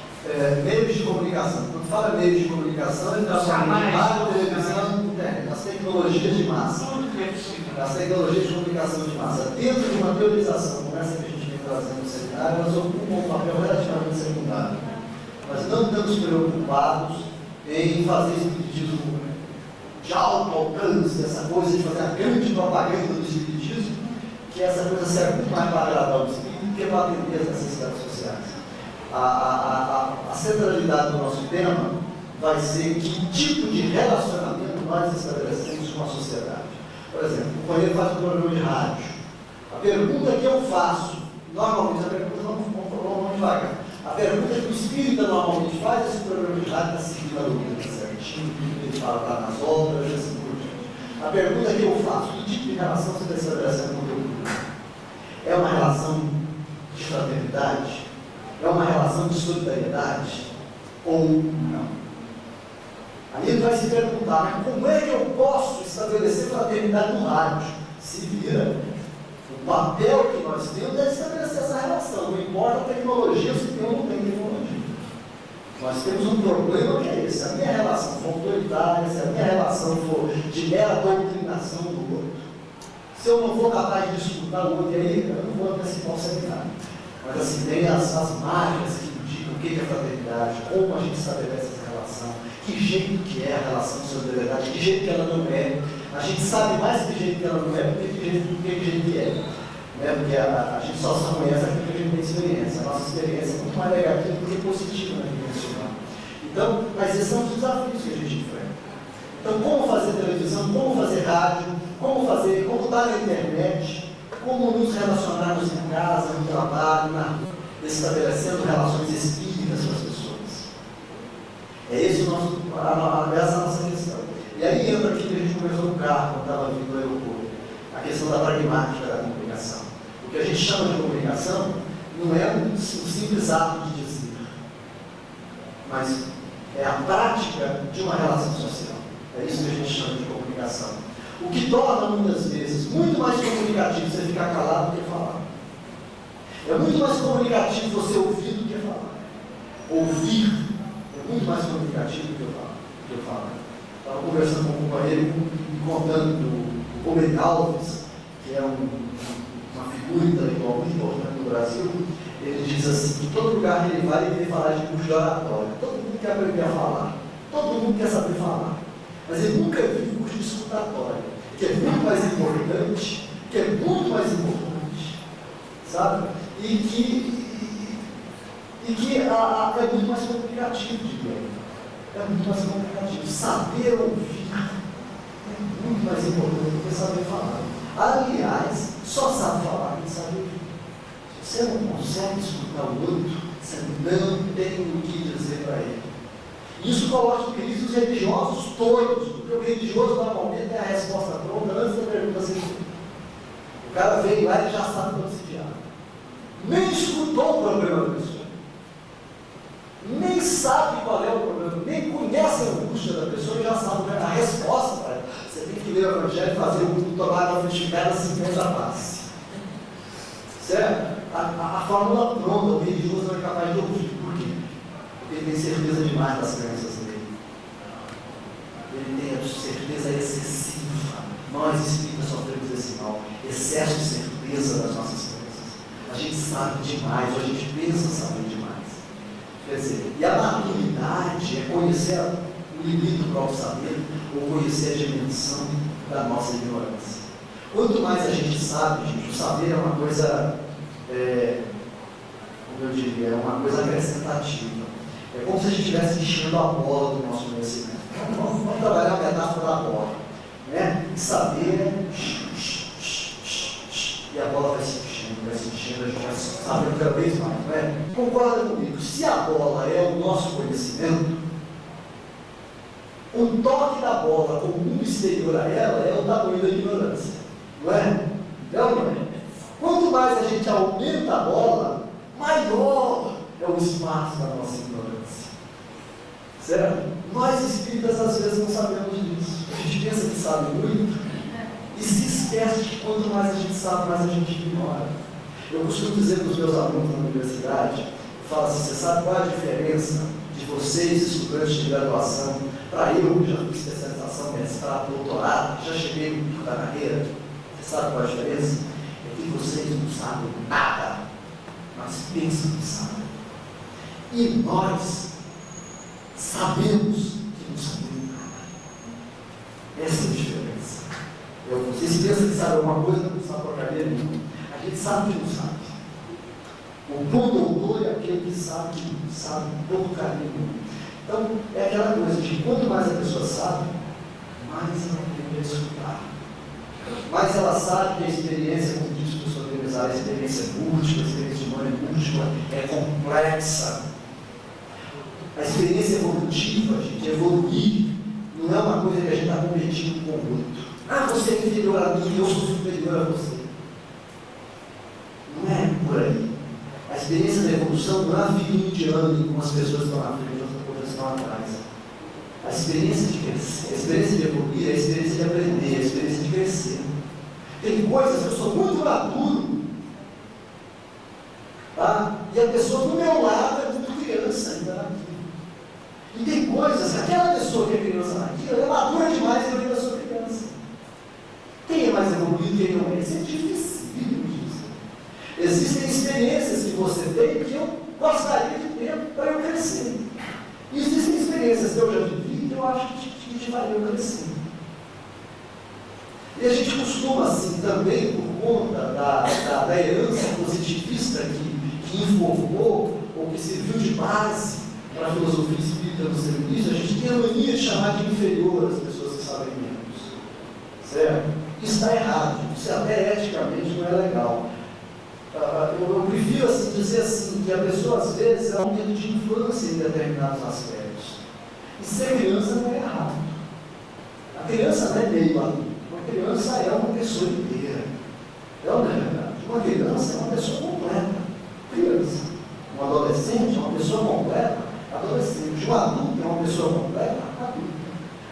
Meios de comunicação. Quando fala meios de comunicação, ele está falando de rádio, televisão, internet, as tecnologias de massa. As tecnologias de comunicação de massa. Dentro de uma teorização como essa que a gente vem trazendo no seminário, elas ocupam um papel relativamente secundário. Nós não estamos preocupados em fazer esse espiritismo de alto alcance, essa coisa de fazer a grande propaganda do espiritismo, que essa coisa serve muito mais para agradar o espírito do que para atender as necessidades sociais. A centralidade do nosso tema vai ser que tipo de relacionamento nós estabelecemos com a sociedade. Por exemplo, o companheiro faz um programa de rádio. A pergunta que eu faço, normalmente, a pergunta não devagar. A pergunta que o espírita normalmente faz, esse programa de rádio está seguindo a doutrina certinho, ele fala está nas obras, e assim por diante. A pergunta que eu faço, que tipo de relação você está estabelecendo com o teu público? É uma relação de fraternidade? É uma relação de solidariedade? Ou não? Aí ele vai se perguntar, mas como é que eu posso estabelecer fraternidade no rádio? Se vira. O papel que nós temos é estabelecer essa relação. Não importa a tecnologia, se tem ou não tem tecnologia. Nós temos um problema que é esse. Se a minha relação for autoritária, se a minha relação for de mera doutrinação do outro, se eu não for capaz de escutar o outro, aí eu não vou antecipar o seminário. Mas assim, tem as marcas que indicam o que é fraternidade, como a gente estabelece essa relação, que jeito que é a relação de solidariedade, que jeito que ela não é. A gente sabe mais que jeito que ela não é do que jeito que é. Porque a gente só conhece aquilo que a gente tem experiência. A nossa experiência é muito mais negativa do que positiva na dimensão. Então, mas esses são os desafios que a gente enfrenta. Então, como fazer televisão, como fazer rádio, como estar na internet, como nos relacionarmos em casa, no trabalho, estabelecendo relações espíritas com as pessoas. Essa a nossa questão. E aí entra aqui que a gente conversou no carro, quando estava vindo do aeroporto, a questão da pragmática da comunicação. O que a gente chama de comunicação não é um simples ato de dizer, mas é a prática de uma relação social. É isso que a gente chama de comunicação. O que torna, muitas vezes, muito mais comunicativo você ficar calado do que falar. É muito mais comunicativo você ouvir do que falar. Ouvir é muito mais comunicativo do que eu falar. Estava conversando com um companheiro, contando do Rubem Alves, que é uma figura intelectual muito importante no Brasil. Ele diz assim, que todo lugar que ele vai, ele vem falar de curso de oratória. Todo mundo quer aprender a falar. Todo mundo quer saber falar. Mas ele nunca viu curso de escutatória, que é muito mais importante, sabe? E que é muito mais comunicativo, digamos. É muito mais comunicativo. Saber ouvir é muito mais importante do que saber falar. Aliás, só sabe falar quem sabe ouvir. Se você não consegue escutar o outro, você não tem o que dizer para ele. Isso coloca em crise os religiosos todos, porque o religioso normalmente tem a resposta pronta antes da pergunta ser feita. O cara vem lá e já sabe quando se diálogo. Nem escutou o problema da pessoa. Nem sabe qual é o problema, nem conhece a angústia da pessoa e já sabe a resposta para ela. Você tem que ler o Evangelho e fazer o tomar a frutificada 50 passes. Certo? A fórmula pronta, o religioso não é capaz de ouvir. Por quê? Porque ele tem certeza demais das crenças dele. Ele tem a certeza excessiva. Nós espíritas sofremos esse mal. Excesso de certeza das nossas crenças. A gente sabe demais, ou a gente pensa saber demais. Quer dizer, e a maturidade é conhecer o limite do próprio saber, ou conhecer a dimensão da nossa ignorância. Quanto mais a gente sabe, gente, o saber é uma coisa, como eu diria, é uma coisa acrescentativa. É como se a gente estivesse enchendo a bola do nosso conhecimento. Vamos trabalhar a metáfora da bola. Né? E saber, e a bola vai se enchendo, a gente vai sabendo cada vez mais. Não é? Concorda comigo? Se a bola é o nosso conhecimento, um toque da bola com o mundo exterior a ela é o tamanho da ignorância. Não é? Não, não é? Quanto mais a gente aumenta a bola, maior é o espaço da nossa ignorância. Certo? Nós espíritas às vezes não sabemos disso. A gente pensa que sabe muito e se esquece que quanto mais a gente sabe, mais a gente ignora. Eu costumo dizer para os meus alunos na universidade, eu falo assim, você sabe qual é a diferença de vocês, estudantes de graduação, para eu, que já fiz especialização, mestrado, doutorado, já cheguei no pico da carreira? Você sabe qual é a diferença? É que vocês não sabem nada, mas pensam que sabem. E nós sabemos que não sabemos nada. Essa é a diferença. Vocês pensam que sabem alguma coisa, não sabem porcaria nenhuma. A gente sabe que não sabe. O bom doutor é aquele que sabe que não sabe porcaria nenhuma. Então, é aquela coisa de quanto mais a pessoa sabe, mais ela aprende a escutar. Mais ela sabe que a experiência, como diz o professor Devezar, a experiência múltipla, a experiência humana múltipla, é complexa. A experiência evolutiva, gente, evoluir, não é uma coisa que a gente está competindo com o outro. Ah, você é inferior a mim, eu sou superior a você. Não é por aí. A experiência da evolução não é a vida indiana, como as pessoas estão na frente, outras estão atrás. A experiência de crescer, a experiência de evoluir, é a experiência de aprender, é a experiência de crescer. Tem coisas que eu sou muito maduro, tá? E a pessoa do meu lado é muito criança ainda naquilo. E tem coisas que aquela pessoa que é criança naquilo é madura demais e eu ainda sou criança. Quem é mais evoluído, quem não é? Isso é difícil. Existem experiências que você tem que eu gostaria de ter para eu crescer. E existem experiências que eu já vivi que eu acho que te faria eu crescer. E a gente costuma, assim, também, por conta da herança positivista que informou ou que serviu de base para a filosofia espírita no seu início, a gente tem a mania de chamar de inferior as pessoas que sabem menos. Certo? Isso está errado. Isso até eticamente não é legal. Eu prefiro assim, dizer assim, que a pessoa às vezes é um medo de infância em determinados aspectos. E ser criança não é errado. A criança não é meio adulto. Uma criança é uma pessoa inteira. Não é verdade? Uma criança é uma pessoa completa. Criança. Um adolescente é uma pessoa completa. Adolescente. Um adulto é uma pessoa completa. Adulto.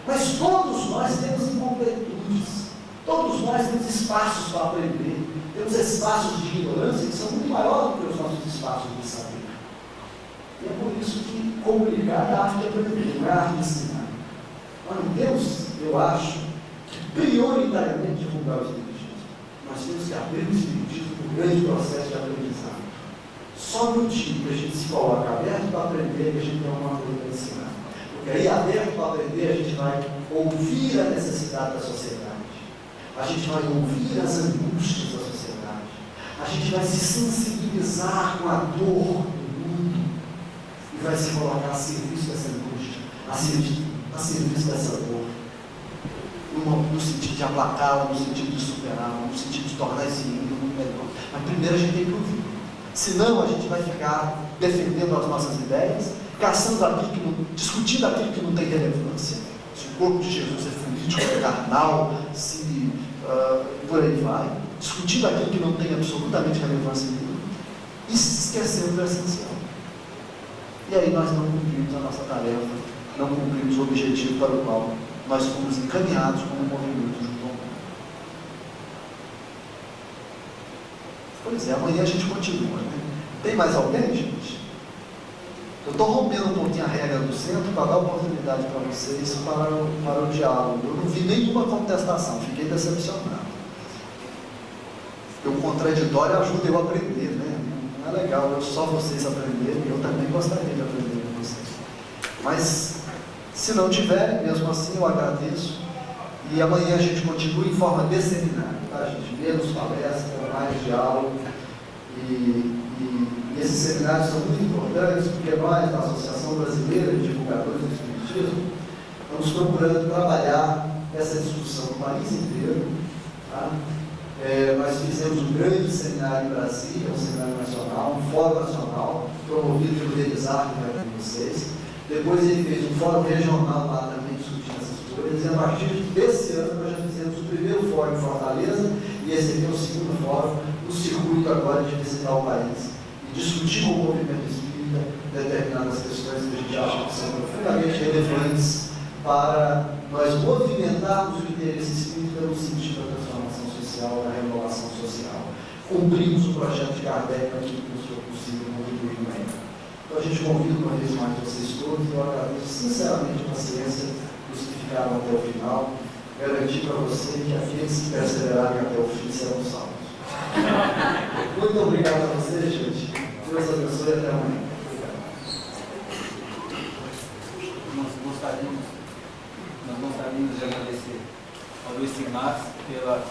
Mas todos nós temos incompletudes. Todos nós temos espaços para aprender. Temos espaços de ignorância que são muito maiores do que os nossos espaços de saber. E é por isso que comunicar é a arte de aprender, não é a arte de ensinar. Nós não temos, eu acho, que prioritariamente divulgar o Espiritismo. Nós temos que abrir o Espiritismo por um grande processo de aprendizado. Só no dia que a gente se coloca aberto para aprender, que a gente tem alguma coisa para ensinar. Porque aí, aberto para aprender, a gente vai ouvir a necessidade da sociedade. A gente vai ouvir as angústias da sociedade. A gente vai se sensibilizar com a dor do mundo e vai se colocar a serviço dessa angústia, a serviço dessa dor, no sentido de aplacá-la, no sentido de superá-la, no sentido de tornar esse mundo muito melhor. Mas primeiro a gente tem que ouvir. Senão a gente vai ficar defendendo as nossas ideias, caçando aquilo discutindo aquilo que não tem relevância. Se o corpo de Jesus é político, é carnal, se por aí vai, discutindo aquilo que não tem absolutamente relevância nenhuma e se esquecendo do essencial. E aí nós não cumprimos a nossa tarefa, não cumprimos o objetivo para o qual nós fomos encaminhados como movimento junto ao mundo. Pois é, amanhã a gente continua, né? Tem mais alguém, gente? Eu estou rompendo um pouquinho a regra do centro para dar oportunidade para vocês para o diálogo. Eu não vi nenhuma contestação, fiquei decepcionado. Porque o contraditório ajuda eu a aprender, né? Não é legal só vocês aprenderem, eu também gostaria de aprender com vocês. Mas, se não tiver, mesmo assim eu agradeço. E amanhã a gente continua em forma disseminada, tá, gente? Menos palestra, mais diálogo e E esses seminários são muito importantes porque nós, da Associação Brasileira de Divulgadores do Espiritismo, estamos procurando trabalhar essa discussão no país inteiro. Tá? Nós fizemos um grande seminário em Brasília, um seminário nacional, um fórum nacional, promovido pelo Denizar, que vai com vocês. Depois ele fez um fórum regional lá também, discutindo essas coisas. E a partir desse ano nós já fizemos o primeiro fórum em Fortaleza, e esse aqui é o segundo fórum, no circuito agora de visitar o país e discutir com o movimento espírita determinadas questões que a gente acha que são profundamente relevantes para nós movimentarmos o interesse espírita no sentido da transformação social, da renovação social. Cumprimos o projeto de Kardec naquilo que nos foi possível contribuir no meio. Então a gente convida uma vez mais vocês todos, e eu agradeço sinceramente a paciência dos que ficaram até o final, garantir para você que aqueles que perseverarem até o fim serão salvos. Muito obrigado a vocês, gente. Deus abençoe e até amanhã. Nós gostaríamos de agradecer ao Luiz Inácio pela